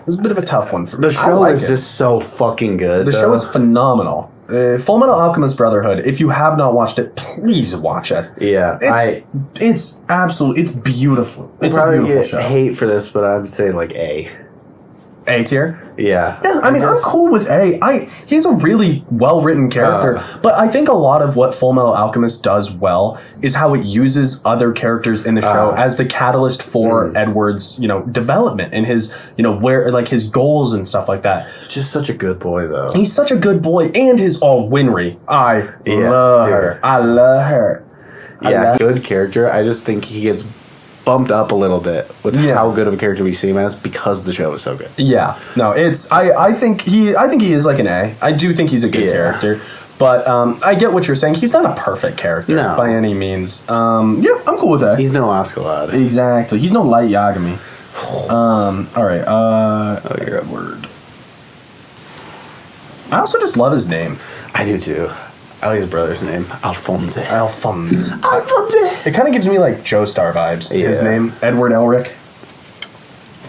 This is a bit of a tough one for me. The show is just so fucking good. The show is phenomenal. Full Metal Alchemist Brotherhood. If you have not watched it, please watch it. Yeah, it's absolutely, it's beautiful. It's a probably beautiful get show. hate for this, but I would say like A. A tier? Yeah. Yeah, I mean, I'm cool with A. He's a really well-written character, but I think a lot of what Full Metal Alchemist does well is how it uses other characters in the show as the catalyst for Edward's, you know, development and his, you know, where, like, his goals and stuff like that. He's just such a good boy, though. He's such a good boy, and his Winry. I love her. I love her. Good character. I just think he gets bumped up a little bit with how good of a character we see him as because the show is so good. Yeah. No, it's I think he is like an A. I do think he's a good character. But I get what you're saying. He's not a perfect character by any means. I'm cool with that. He's no Askeladd. Exactly. He's no Light Yagami. All right. You're at word. I also just love his name. I do too. I like his brother's name. Alphonse. It kind of gives me like Joestar vibes. Yeah. His name, Edward Elric.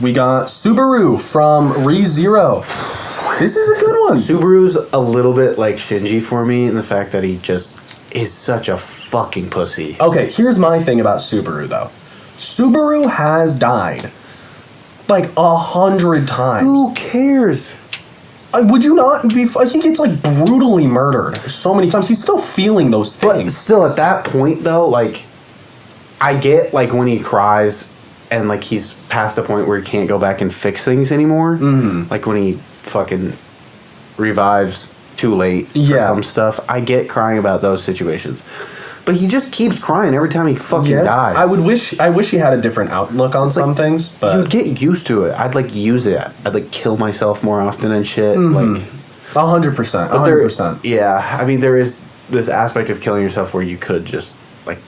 We got Subaru from ReZero. This is a good one. Subaru's a little bit like Shinji for me in the fact that he just is such a fucking pussy. Okay, here's my thing about Subaru though. Subaru has died like 100 times. Who cares? Would you not be? He gets like brutally murdered so many times. He's still feeling those things. But still, at that point, though, like, I get like when he cries and like he's past the point where he can't go back and fix things anymore. Mm-hmm. Like when he fucking revives too late for some stuff. I get crying about those situations. But he just keeps crying every time he fucking dies. I wish he had a different outlook on some things. But you'd get used to it. I'd like use it. I'd like kill myself more often and shit. Like 100%. 100%. Yeah, I mean there is this aspect of killing yourself where you could just like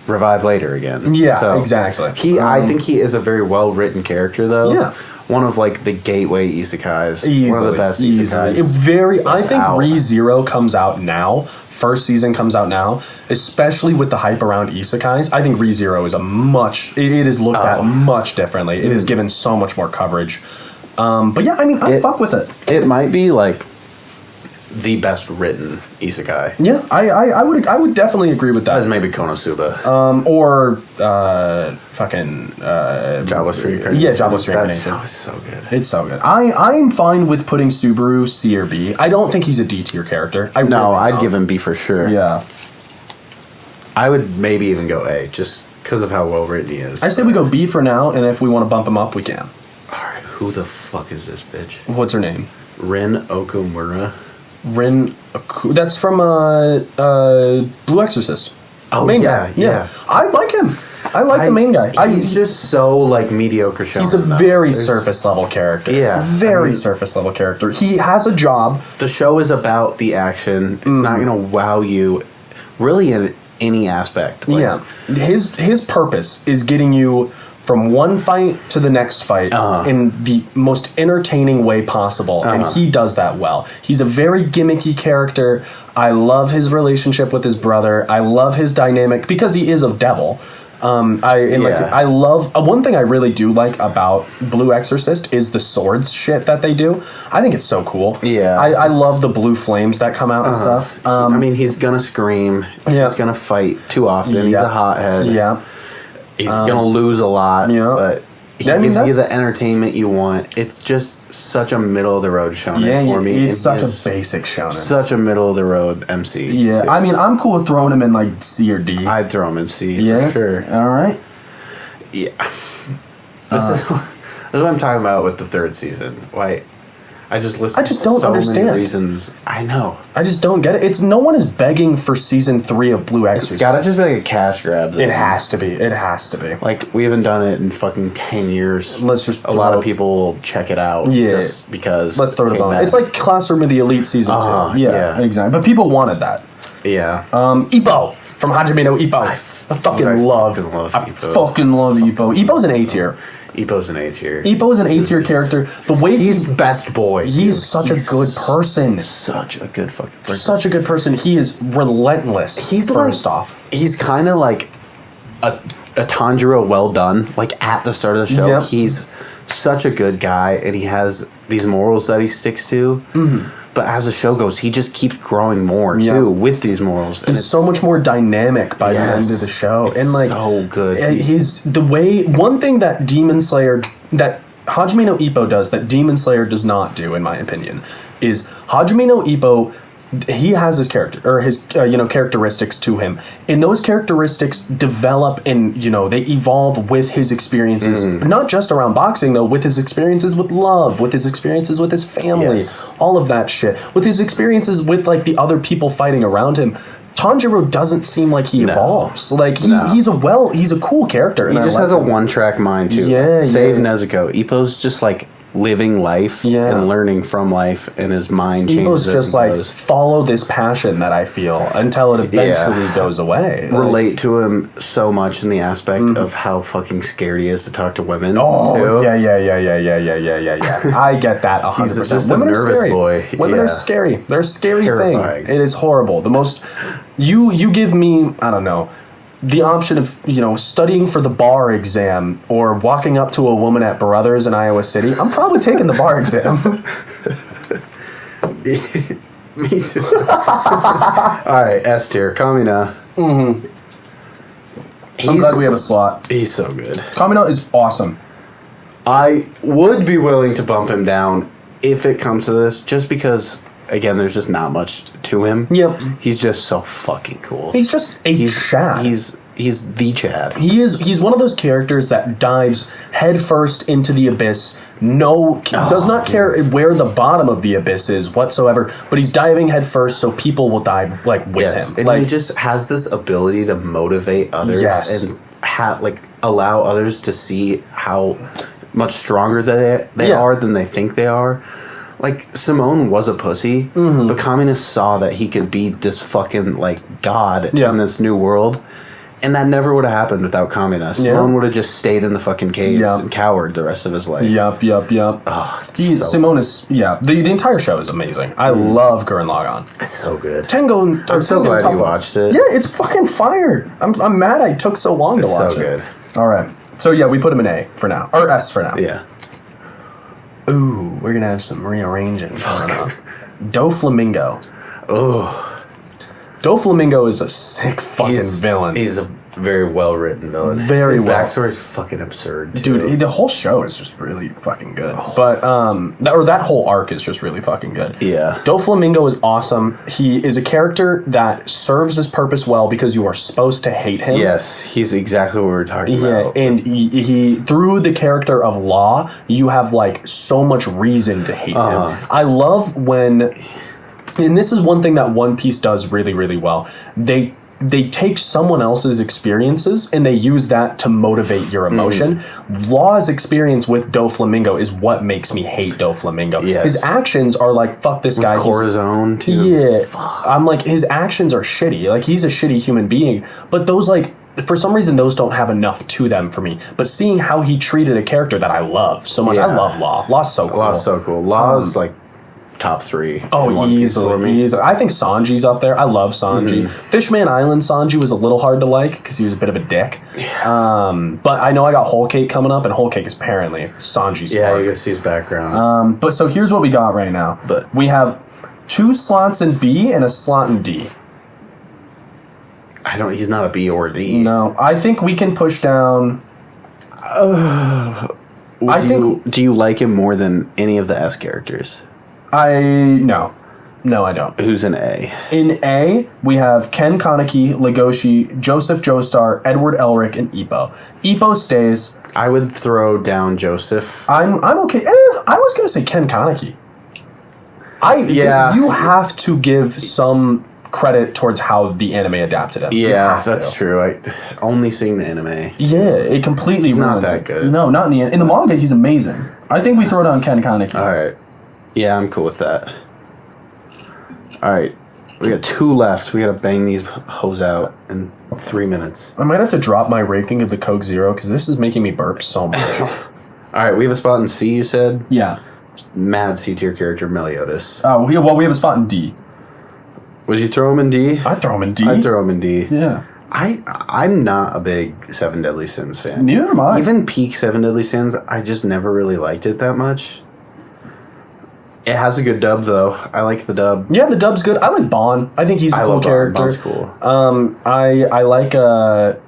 revive later again. Yeah, so exactly. I think he is a very well written character though. Yeah. One of like the gateway isekais. One of the best isekais. I think ReZero comes out now. First season comes out now, especially with the hype around isekais. I think ReZero is it is looked at much differently. It is given so much more coverage. But yeah, I mean, I fuck with it. It might be like the best written isekai. Yeah, I would definitely agree with that. As maybe Konosuba. Or fucking Jobless Reincarnation. Yeah, Jobless Reincarnation. That show is so good. It's so good. I'm fine with putting Subaru C or B. I don't think he's a D tier character. I'd give him B for sure. Yeah. I would maybe even go A, just because of how well written he is. I say we go B for now, and if we want to bump him up, we can. Alright, who the fuck is this bitch? What's her name? Rin Okumura. That's from Blue Exorcist. Oh, main guy. Yeah. I like him. I like the main guy. He's just so like mediocre show. He's a very surface level character. Yeah. Very surface level character. He has a job. The show is about the action. It's not going to wow you really in any aspect. Like, his purpose is getting you from one fight to the next fight in the most entertaining way possible. And he does that well. He's a very gimmicky character. I love his relationship with his brother. I love his dynamic because he is a devil. I love one thing I really do like about Blue Exorcist is the swords shit that they do. I think it's so cool. Yeah, I love the blue flames that come out and stuff. I mean, he's gonna scream. He's gonna fight too often. He's a hothead. Yeah. He's gonna lose a lot, but He gives you the entertainment you want. It's just such a middle of the road shonen for me. It's such a basic shonen. Such a middle of the road MC. Yeah, too. I mean, I'm cool with throwing him in like C or D. I'd throw him in C for sure. All right. Yeah. This is what I'm talking about with the third season. Why? I just don't understand many reasons. I know. I just don't get it. It's no one is begging for season 3 of Blue Exorcist. It's gotta just be like a cash grab. It has to be. It has to be. Like, we haven't done it in fucking 10 years. Let's just a lot of people will check it out just because. Let's throw it on. It's like Classroom of the Elite season 2. Yeah, exactly. But people wanted that. Yeah. Ippo from Hajime no Ippo. I fucking love Ippo. Ippo's an A tier. Ippo's an A tier. Ippo's an A tier character. The way he's best boy. He's such a good person. Such a good fucking person. Such a good person. He is relentless. He's first off. He's kind of like a Tanjiro well done. Like at the start of the show, he's such a good guy, and he has these morals that he sticks to. Mm-hmm. But as the show goes, he just keeps growing more too with these morals. He's so much more dynamic by the end of the show, and like so good. He's the way. One thing that Demon Slayer, that Hajime no Ippo does, that Demon Slayer does not do, in my opinion, is Hajime no Ippo. He has his character or his characteristics to him, and those characteristics develop and they evolve with his experiences, not just around boxing though, with his experiences with love, with his experiences with his family, all of that shit, with his experiences with like the other people fighting around him. Tanjiro doesn't seem like he evolves. Like he's a cool character. He just has a one-track mind too. Save Nezuko. Ippo's just like living life and learning from life, and his mind changes. Ippo's just like follow this passion that I feel until it eventually goes away. Relate to him so much in the aspect of how fucking scared he is to talk to women. Oh, yeah. I get that 100%. He's just women a nervous boy. Women are scary. They're a scary thing. It is horrible. The most you give me, I don't know, the option of studying for the bar exam or walking up to a woman at Brothers in Iowa City, I'm probably taking the bar exam. Me too. All right, S tier, Kamina. I'm glad we have a slot. He's so good. Kamina is awesome. I would be willing to bump him down if it comes to this, just because. Again, there's just not much to him. Yep. He's just so fucking cool. He's just Chad. He's the Chad. He's one of those characters that dives headfirst into the abyss. Does not care where the bottom of the abyss is whatsoever, but he's diving headfirst so people will dive with him. And he just has this ability to motivate others and allow others to see how much stronger they are than they think they are. Like, Simone was a pussy, but Kamina saw that he could be this fucking, god in this new world. And that never would have happened without Kamina. Simone would have just stayed in the fucking caves and cowered the rest of his life. Yep. Oh, Simone is, the entire show is amazing. I love Gurren Lagann. It's so good. Tengo. I'm so glad you watched it. Yeah, it's fucking fire. I'm mad I took so long to watch it. It's so good. All right. So, we put him in A for now. Or S for now. Yeah. Ooh, we're going to have some rearranging coming up. Doflamingo. Oh. Doflamingo is a sick fucking villain. He's a very well-written villain. His backstory is fucking absurd, too. Dude, the whole show is just really fucking good. But, that whole arc is just really fucking good. Yeah. Doflamingo is awesome. He is a character that serves his purpose well because you are supposed to hate him. Yes, he's exactly what we were talking about. Yeah, and he through the character of Law, you have, so much reason to hate him. I love when... And this is one thing that One Piece does really, really well. They take someone else's experiences and they use that to motivate your emotion. Law's experience with Doflamingo is what makes me hate Doflamingo. Yes. His actions are like, fuck this guy. Corazon, too. Yeah. I'm like, his actions are shitty. Like, he's a shitty human being. But those, for some reason, those don't have enough to them for me. But seeing how he treated a character that I love so much. I love Law. Law's so cool. Law's, top 3. Easily. I think Sanji's up there. I love Sanji. Fishman Island Sanji was a little hard to like because he was a bit of a dick. But I know I got Whole Cake coming up, and Whole Cake is apparently Sanji's part. You can see his background. But so here's what we got right now. But we have 2 slots in B and a slot in D. He's not a B or a D. No. I think we can push down... Do you like him more than any of the S characters? No, I don't. Who's an A? In A, we have Ken Kaneki, Legoshi, Joseph Joestar, Edward Elric, and Ippo. Ippo stays. I would throw down Joseph. I'm okay. I was gonna say Ken Kaneki. You have to give some credit towards how the anime adapted him. Yeah, that's true. Only seeing the anime. Yeah, it completely It's not ruins that it. good. No, not in the manga. He's amazing. I think we throw down Ken Kaneki. All right. Yeah, I'm cool with that. All right. We got 2 left. We got to bang these hoes out in 3 minutes. I might have to drop my ranking of the Coke Zero because this is making me burp so much. All right, we have a spot in C, you said? Yeah. Mad C tier character, Meliodas. Oh, we have a spot in D. Would you throw him in D? I'd throw him in D. I'd throw him in D. Yeah. I'm not a big Seven Deadly Sins fan. Neither am I. Even peak Seven Deadly Sins, I just never really liked it that much. It has a good dub, though. I like the dub. Yeah, the dub's good. I like Bon. I think he's a cool love character. Bond's cool. I like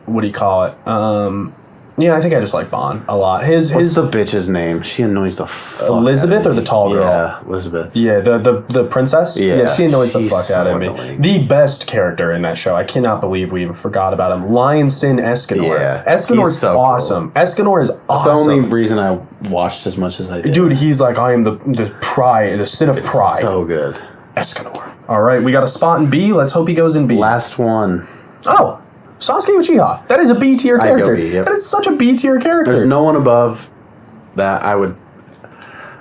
what do you call it? Yeah, I think I just like Bon a lot. What's the bitch's name? She annoys the fuck Elizabeth out of or the me. tall girl? Yeah, Elizabeth. Yeah, the princess? Yeah, she annoys the she's fuck out so of me. annoying. The best character in that show. I cannot believe we even forgot about him. Lion Sin Escanor. Yeah, Escanor's he's so awesome. cool. Escanor is awesome. That's the only reason I watched as much as I did. Dude, he's like, I am the pride, the sin of pride. So good. Escanor. All right, we got a spot in B. Let's hope he goes in B. Last one. Oh, Sasuke Uchiha. That is a B tier character. B, yep. That is such a B tier character. There's no one above that I would.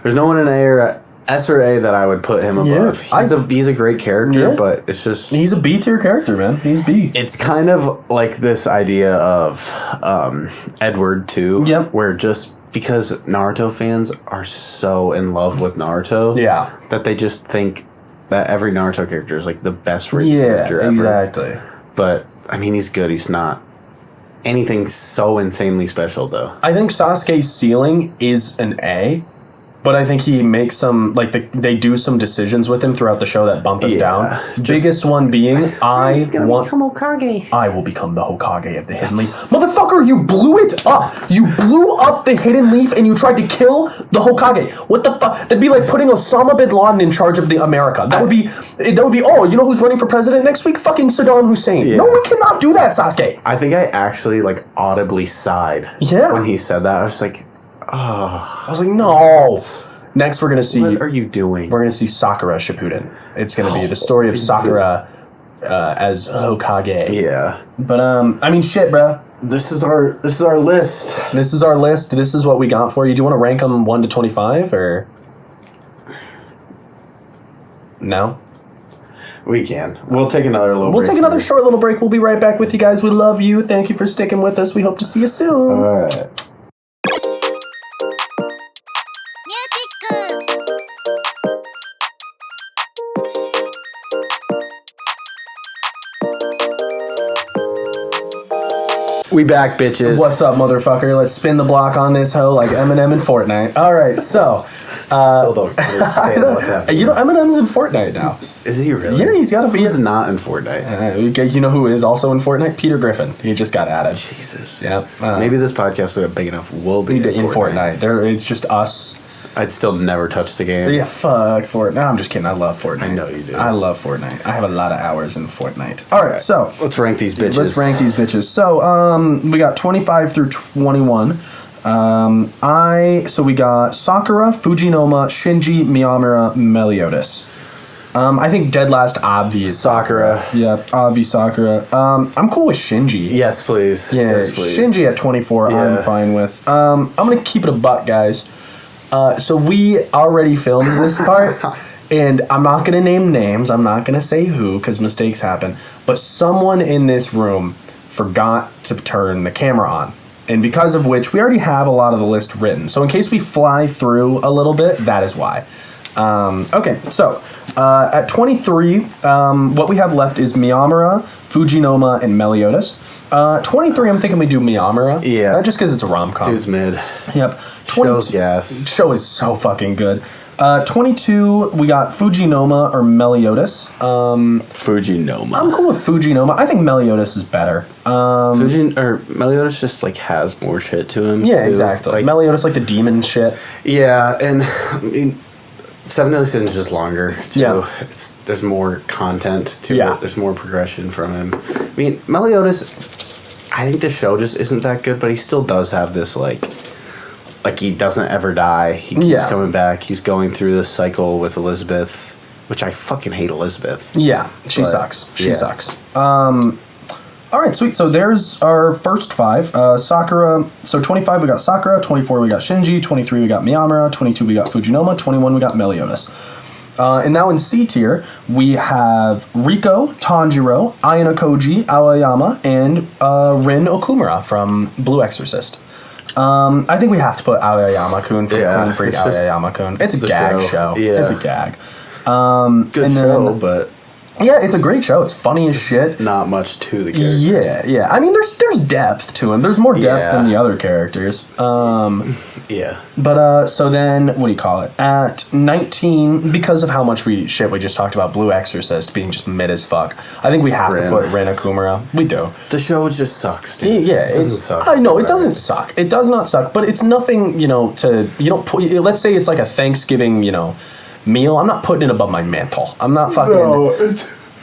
There's no one in A or S or A that I would put him above. He's a great character, but it's just he's a B tier character, man. He's B. It's kind of like this idea of Edward too, where just because Naruto fans are so in love with Naruto, that they just think that every Naruto character is like the best written character ever. Exactly. But I mean, he's good. He's not anything so insanely special, though. I think Sasuke's ceiling is an A, but I think he makes some, they do some decisions with him throughout the show that bump him down. Biggest one being, I will become the Hokage of the Hidden Leaf. Motherfucker, you blew it up! You blew up the Hidden Leaf and you tried to kill the Hokage. What the fuck? That'd be like putting Osama bin Laden in charge of the America. That would be, oh, you know who's running for president next week? Fucking Saddam Hussein. Yeah. No, we cannot do that, Sasuke. I think I actually, audibly sighed when he said that. I was like, oh. I was like, no. Next, we're going to see... What are you doing? We're going to see Sakura Shippuden. It's going to be the story of Sakura as Hokage. Yeah. But, I mean, shit, bro. This is our list. This is our list. This is what we got for you. Do you want to rank them 1 to 25, or... No? We can. We'll take another little break. We'll take another short little break. We'll be right back with you guys. We love you. Thank you for sticking with us. We hope to see you soon. All right. We back, bitches. What's up, motherfucker? Let's spin the block on this hoe like Eminem in Fortnite. All right, so... Still don't understand what that means. You know, Eminem's in Fortnite now. Is he really? Yeah, he's got to be... He's not in Fortnite. You know who is also in Fortnite? Peter Griffin. He just got added. Jesus. Yeah. Maybe this podcast will get big enough. We'll be in Fortnite. It's just us. I'd still never touch the game. Yeah, fuck Fortnite. No, I'm just kidding. I love Fortnite. I know you do. I love Fortnite. I have a lot of hours in Fortnite. All right, so let's rank these bitches. So, we got 25 through 21. So we got Sakura, Fujinoma, Shinji, Miyamura, Meliodas. I think dead last obvious Sakura. Yeah, obvious Sakura. I'm cool with Shinji. Yes, please. Yeah, yes, please. Shinji at 24, I'm fine with. I'm gonna keep it a buck, guys. So we already filmed this part, and I'm not going to name names. I'm not going to say who, because mistakes happen. But someone in this room forgot to turn the camera on. And because of which, we already have a lot of the list written. So in case we fly through a little bit, that is why. Okay, so at 23, what we have left is Miyamura, Fujinoma, and Meliodas. 23, I'm thinking we do Miyamura. Yeah. Not just because it's a rom-com. Dude's mid. Yep. Show's gas. Show is so fucking good. 22, we got Fujinoma or Meliodas. Fujinoma. I'm cool with Fujinoma. I think Meliodas is better. Meliodas just like has more shit to him. Yeah, too. exactly. Like, Meliodas, like the demon shit. yeah, and I mean, Seven Deadly Sins is just longer too. Yeah. There's more content to Yeah. it. There's more progression from him. I mean, Meliodas, I think the show just isn't that good, but he still does have this like he doesn't ever die. He keeps coming back. He's going through this cycle with Elizabeth, which I fucking hate Elizabeth. Yeah, she sucks. She yeah. sucks. All right, sweet. So there's our first 5. Sakura. So 25 we got Sakura. 24 we got Shinji. 23 we got Miyamura. 22 we got Fujinoma. 21 we got Meliodas. And now in C tier we have Riko, Tanjiro, Ayano Koji, Aoyama, and Rin Okumura from Blue Exorcist. I think we have to put Aoyama-kun for Clean Freak Aoyama-kun. It's a gag show. Yeah. It's a gag. Good show, but yeah, it's a great show. It's funny as shit. not much to the character. Yeah. I mean, there's depth to him. There's more depth than the other characters. Yeah. But so then, what do you call it? At 19, because of how much we just talked about Blue Exorcist being just mid as fuck, I think we have to put Rin Okumura. We do. The show just sucks, dude. Yeah, it doesn't suck. I know it doesn't suck. It does not suck, but it's nothing. You don't put. Let's say it's like a Thanksgiving, meal. I'm not putting it above my mantle. I'm not fucking. No,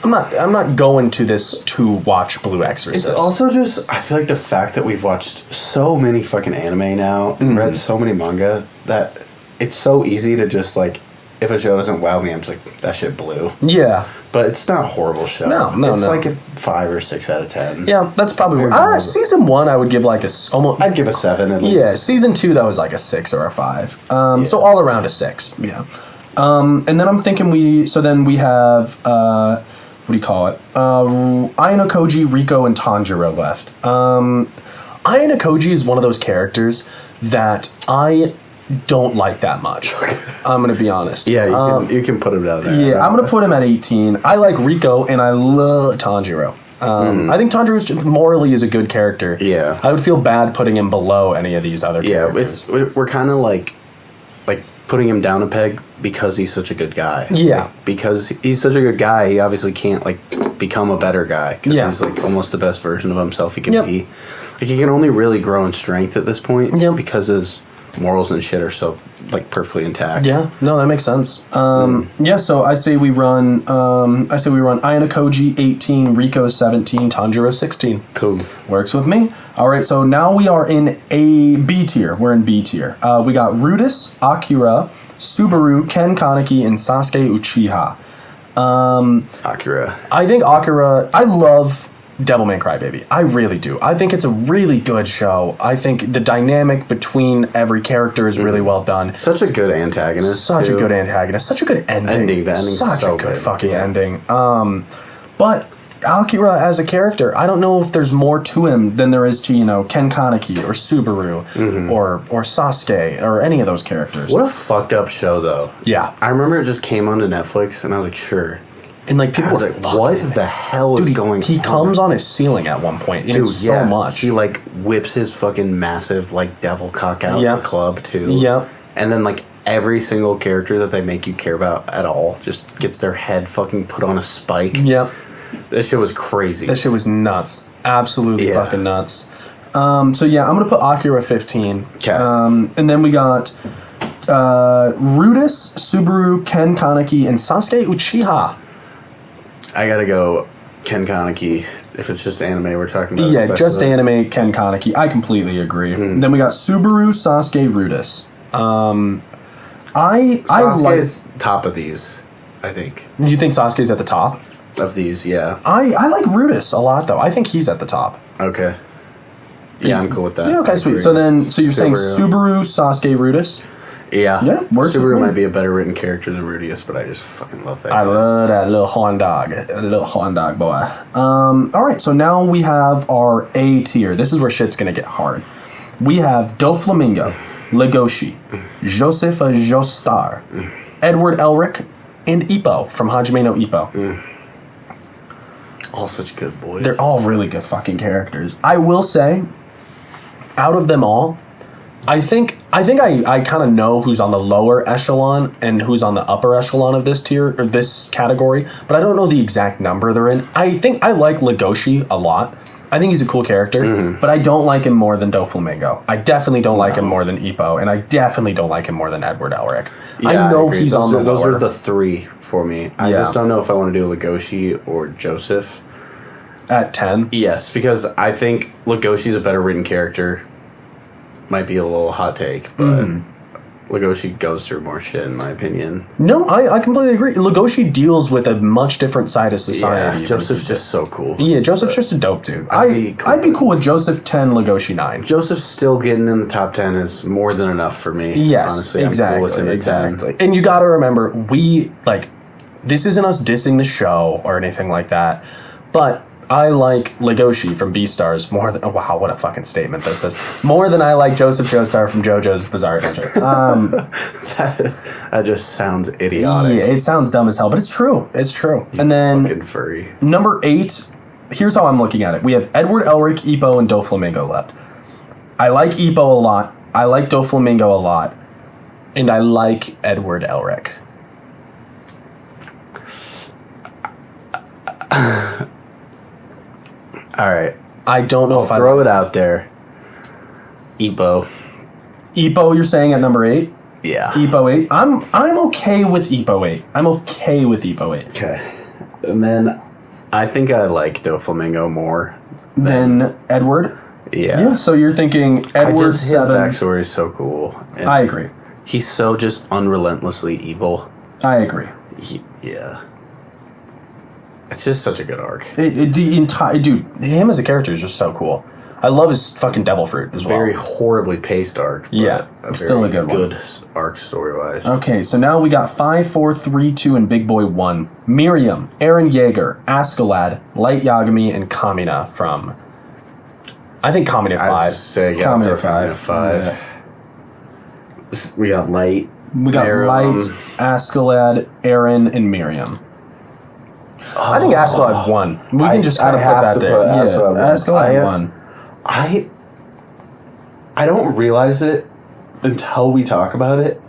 I'm not going to this to watch Blue Exorcist. It's also just, I feel like the fact that we've watched so many fucking anime now and read so many manga that it's so easy to just like, if a show doesn't wow me, I'm just like, that shit blew. Yeah. But it's not a horrible show. No. It's like a 5 or 6 out of 10. Yeah, that's probably where. Season 1, I would give like almost. I'd give a 7 at least. Yeah, season 2, that was like a 6 or a 5. So all around a 6. Yeah. And then I'm thinking then we have, what do you call it? Ayano Koji, Riko, and Tanjiro left. Ayano Koji is one of those characters that I don't like that much. I'm going to be honest. Yeah, you can put him down there. Yeah, I'm going to put him at 18. I like Riko, and I love Tanjiro. I think Tanjiro morally is a good character. Yeah. I would feel bad putting him below any of these other characters. We're kind of like putting him down a peg because he's such a good guy. Yeah. Like, because he's such a good guy, he obviously can't become a better guy. Because he's almost the best version of himself he can be. Like, he can only really grow in strength at this point because his morals and shit are so perfectly intact. Yeah, no, that makes sense. Yeah, so I say we run Ayano Koji 18, Riko 17, Tanjiro 16. Cool. Works with me. All right, so now we are in a B tier. We're in B tier. We got Rudis, Akira, Subaru, Ken Kaneki, and Sasuke Uchiha. Akira. I think Akira. I love Devilman Crybaby. I really do. I think it's a really good show. I think the dynamic between every character is really well done. Such a good antagonist. Such a good antagonist. Such a good ending. The ending's such so a good good. fucking ending. But Akira as a character, I don't know if there's more to him than there is to, Ken Kaneki or Subaru or Sasuke or any of those characters. What a fucked up show, though. Yeah. I remember it just came onto Netflix, and I was like, sure. And people I was like, what the hell is going on? He comes on his ceiling at one point. And it's so much. He whips his fucking massive devil cock out the club too. Yep. And then every single character that they make you care about at all just gets their head fucking put on a spike. Yep. This shit was crazy. That shit was nuts. Absolutely fucking nuts. So yeah, I'm gonna put Akira 15. Okay. And then we got Rudis, Subaru, Ken Kaneki, and Sasuke Uchiha. I gotta go Ken Kaneki if it's just anime we're talking about. Yeah, just anime Ken Kaneki. I completely agree. Then we got Subaru, Sasuke, Rudis. Sasuke's top of these, I think. Do you think Sasuke's at the top? Of these, yeah. I like Rudis a lot, though. I think he's at the top. Okay. Yeah, I'm cool with that. Yeah, okay, sweet. So you're saying Subaru, Sasuke, Rudis? Yeah. Yeah, works with Subaru me. might be a better written character than Rudius, but I just fucking love that guy. I love that little horn dog. A little horn dog boy. All right, so now we have our A tier. This is where shit's going to get hard. We have Doflamingo, Legoshi, Josefa Joestar, Edward Elric, and Ippo from Hajime no Ippo. All such good boys. They're all really good fucking characters. I will say, out of them all, I think I kind of know who's on the lower echelon and who's on the upper echelon of this tier or this category, but I don't know the exact number they're in. I think I like Legoshi a lot. I think he's a cool character, but I don't like him more than Doflamingo. I definitely don't like him more than Ippo, and I definitely don't like him more than Edward Elric. Yeah, I know agree. he's on the Those lower. are the three for me. I just don't know if I want to do Legoshi or Joseph. At 10? Yes, because I think Legoshi's a better written character. Might be a little hot take, but Legoshi goes through more shit, in my opinion. No, I completely agree. Legoshi deals with a much different side of society. Yeah, Joseph's just so cool. Yeah, Joseph's just a dope dude. I'd I'd be cool with Joseph 10, Legoshi 9. Joseph's still getting in the top 10 is more than enough for me. Yes, honestly, exactly, I'm cool with him at 10. exactly. And you got to remember, this isn't us dissing the show or anything like that, but I like Legoshi from Beastars more than... Oh, wow, what a fucking statement this is. More than I like Joseph Joestar from JoJo's Bizarre Adventure. That just sounds idiotic. Yeah, it sounds dumb as hell, but it's true. It's true. And then Fucking furry. number 8, here's how I'm looking at it. We have Edward Elric, Ippo, and Doflamingo left. I like Ippo a lot. I like Doflamingo a lot. And I like Edward Elric. All right. I don't know if I... Throw it out there. Ippo. Ippo, you're saying at number 8? Yeah. Ippo 8. I'm okay with Ippo 8. I'm okay with Ippo 8. Okay. And then I think I like Doflamingo more. Then Edward? Yeah. Yeah, so you're thinking Edward his 7. backstory is so cool. And I agree. he's so just unrelentlessly evil. I agree. Yeah. It's just such a good arc. The entire... Dude, him as a character is just so cool. I love his fucking devil fruit as well. Very horribly paced arc. But Yeah, still a good one. Good arc story-wise. Okay, so now we got 5, 4, 3, 2, and Big Boy 1. Miriam, Eren Yeager, Askeladd, Light Yagami, and Kamina from... I think Kamina 5. I was just saying, yeah, Kamina Kamina 5. Yeah. We got Light. We got Miriam. Light, Askeladd, Eren, and Miriam. I think Askeladd won. We can just kind of put that there. Askeladd won. I don't realize it until we talk about it.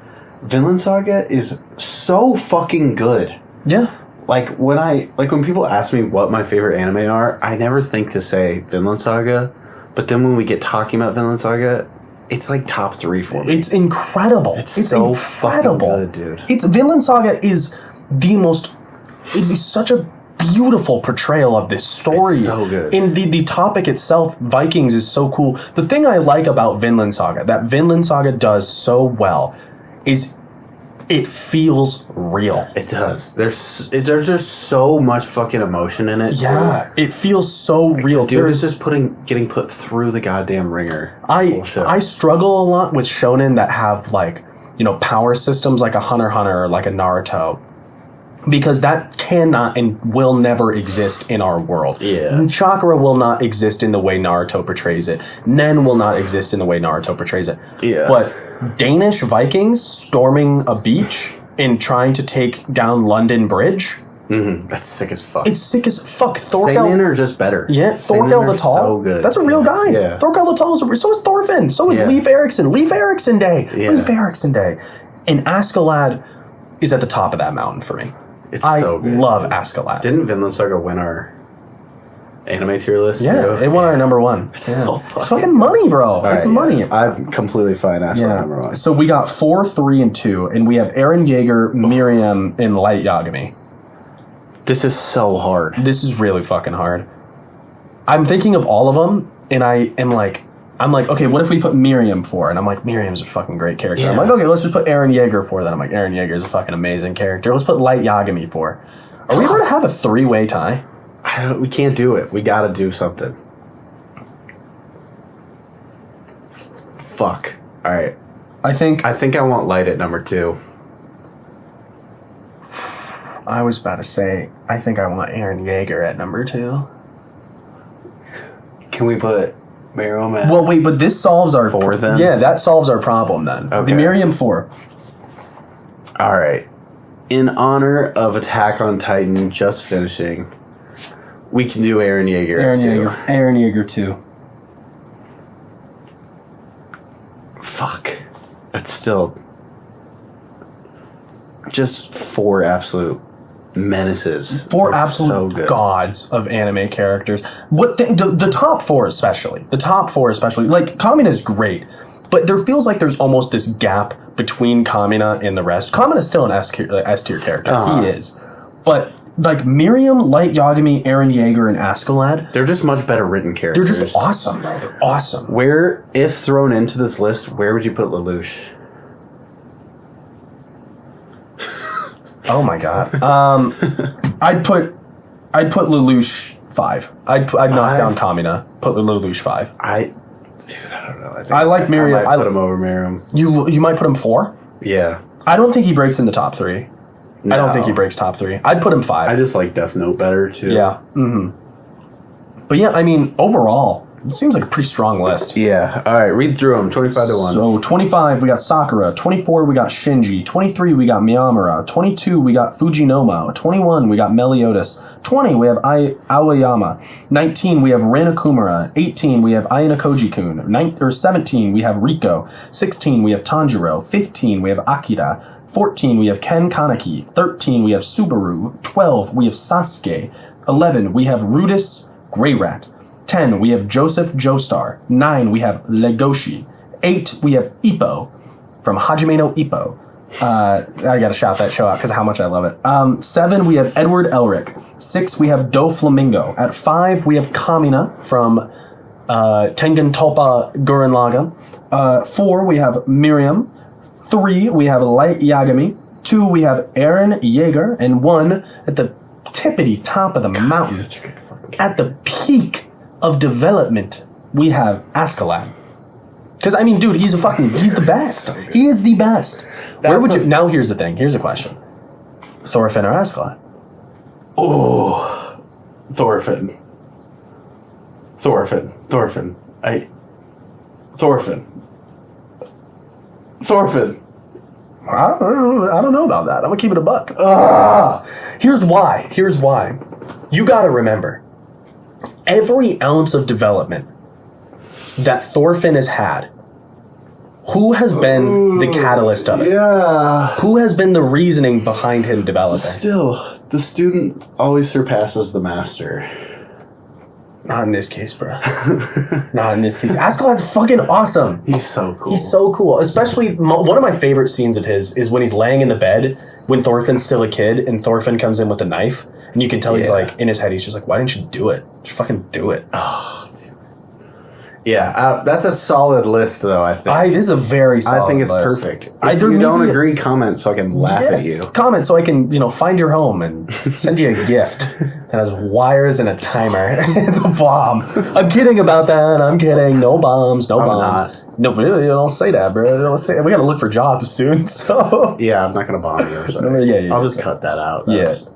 Vinland Saga is so fucking good. Yeah. When people ask me what my favorite anime are, I never think to say Vinland Saga, but then when we get talking about Vinland Saga, it's like top 3 for me. It's incredible. It's so fucking good, dude. Vinland Saga is the most... It's such a beautiful portrayal of this story. It's so good. And the topic itself, Vikings, is so cool. The thing I like about Vinland Saga, that Vinland Saga does so well, is it feels real. It does. There's just so much fucking emotion in it. Yeah, it feels so real. Dude is just getting put through the goddamn ringer. I struggle a lot with shonen that have power systems like a Hunter x Hunter or like a Naruto. Because that cannot and will never exist in our world. Yeah. Chakra will not exist in the way Naruto portrays it. Nen will not exist in the way Naruto portrays it. Yeah. But Danish Vikings storming a beach and trying to take down London Bridge. Mm-hmm. That's sick as fuck. It's sick as fuck. Same men are just better. Yeah, Thorkel the Tall. So good. That's a real guy. Yeah. Thorkel the Tall so is Thorfinn. So is Leif Erikson. Leif Erikson Day. Yeah. Leif Erikson Day. And Askeladd is at the top of that mountain for me. It's so good. I love Askeladd. Didn't Vinland Saga win our anime tier list Yeah, too? it won our number 1. It's so It's fucking money, bro. It's money. I'm completely fine asking number 1. So we got 4, 3, and 2, and we have Eren Yeager, Miriam, and Light Yagami. This is so hard. This is really fucking hard. I'm thinking of all of them, and I'm like, okay, what if we put Miriam for? And I'm like, Miriam's a fucking great character. Yeah. I'm like, okay, let's just put Eren Yeager for that. I'm like, Eren Yeager's a fucking amazing character. Let's put Light Yagami for. Are we going to have a 3-way tie? We can't do it. We gotta do something. Fuck. Alright. I think I want Light at number 2. I was about to say, I think I want Eren Yeager at number 2. Can we put Miriam at... Well, wait, but this solves our... 4 then? Yeah, that solves our problem then. Okay. The Miriam 4. Alright. In honor of Attack on Titan just finishing, we can do Eren Yeager at 2. Eren Yeager 2. fuck. That's still just 4 absolute menaces. 4 They're absolute so good. gods of anime characters. What the top 4 especially. The top 4 especially. Like, Kamina's great, but there feels like there's almost this gap between Kamina and the rest. Kamina's still an S tier character. He is. But, like, Miriam, Light Yagami, Eren Yeager, and Askeladd, They're just much better written characters. they're just awesome, bro. They're awesome. Where, if thrown into this list, where would you put Lelouch? Oh my god. I'd put Lelouch 5. I'd knock down Kamina. Put Lelouch 5. Dude, I don't know. I like Miriam. I might put him over Miriam. You might put him 4. Yeah. I don't think he breaks in the top 3. No. I don't think he breaks top 3. I'd put him 5. I just like Death Note better too. Yeah. But yeah, I mean, overall, it seems like a pretty strong list. Yeah. All right, read through them. 25 to 1. So 25, we got Sakura. 24, we got Shinji. 23, we got Miyamura. 22, we got Fujinoma. 21, we got Meliodas. 20, we have Aoyama. 19, we have Reina Kumara. 18, we have Ayana Koji-kun. 17, we have Riko. 16, we have Tanjiro. 15, we have Akira. 14, we have Ken Kaneki. 13, we have Subaru. 12, we have Sasuke. 11, we have Rudis Greyrat. 10, we have Joseph Joestar. 9, we have Legoshi. 8, we have Ippo from Hajime no Ippo. I gotta shout that show out because of how much I love it. 7, we have Edward Elric. 6, we have Doflamingo. At 5, we have Kamina from Tengen Toppa Gurren Lagann. 4, we have Miriam. 3, we have Light Yagami. 2, we have Eren Yeager. And 1, at the tippity top of the mountain, Such a good fucking at the peak of development, we have Askeladd. Because, I mean, dude, he's the best. So good. He is the best. Where That's would you... Now, here's the thing. Here's a question. Thorfinn or Askeladd? Oh, Thorfinn. Thorfinn. I don't know about that. I'm going to keep it a buck. Here's why. You got to remember, every ounce of development that Thorfinn has had, who has been the catalyst of it? Yeah. Who has been the reasoning behind him developing? Still, the student always surpasses the master. Not in this case, bro. Not in this case. Askeladd's fucking awesome. He's so cool. He's so cool. Especially, one of my favorite scenes of his is when he's laying in the bed when Thorfinn's still a kid and Thorfinn comes in with a knife. And you can tell he's like, in his head, he's just like, why didn't you do it? Just fucking do it. Oh, dude. Yeah, that's a solid list, though, I think. This is a very solid I think it's list. perfect. If you don't agree, comment so I can laugh at you. Comment so I can, find your home and send you a gift. It has wires and a timer. It's a bomb. I'm kidding about that. I'm kidding. No bombs. No bombs. Not. No, but really, don't say that, bro. Don't say, we gotta look for jobs soon, so... Yeah, I'm not going to bomb you. I'm sorry. Yeah, I'll just cut that out. That's...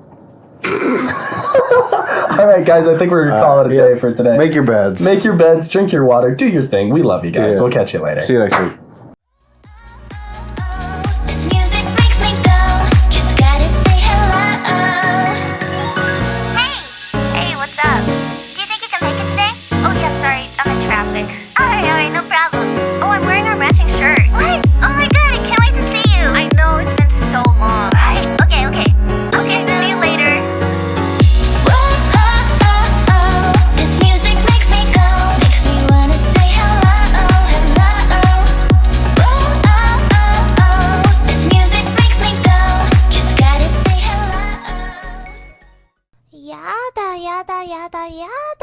All right, guys, I think we're going to call it a day for today. Make your beds. Make your beds, drink your water, do your thing. We love you guys. Yeah. We'll catch you later. See you next week. This music makes me go, just gotta say hello. Hey, what's up? Do you think you can make it today? Oh yeah, sorry, I'm in traffic. Alright, no problem. Oh, I'm wearing our matching shirt. What? Oh my god, I can't wait to see you. I know, it's been so long. Right? Okay, see you later. This music makes me go, makes me wanna say hello. This music makes me go, just gotta say hello. やだやだやだやだ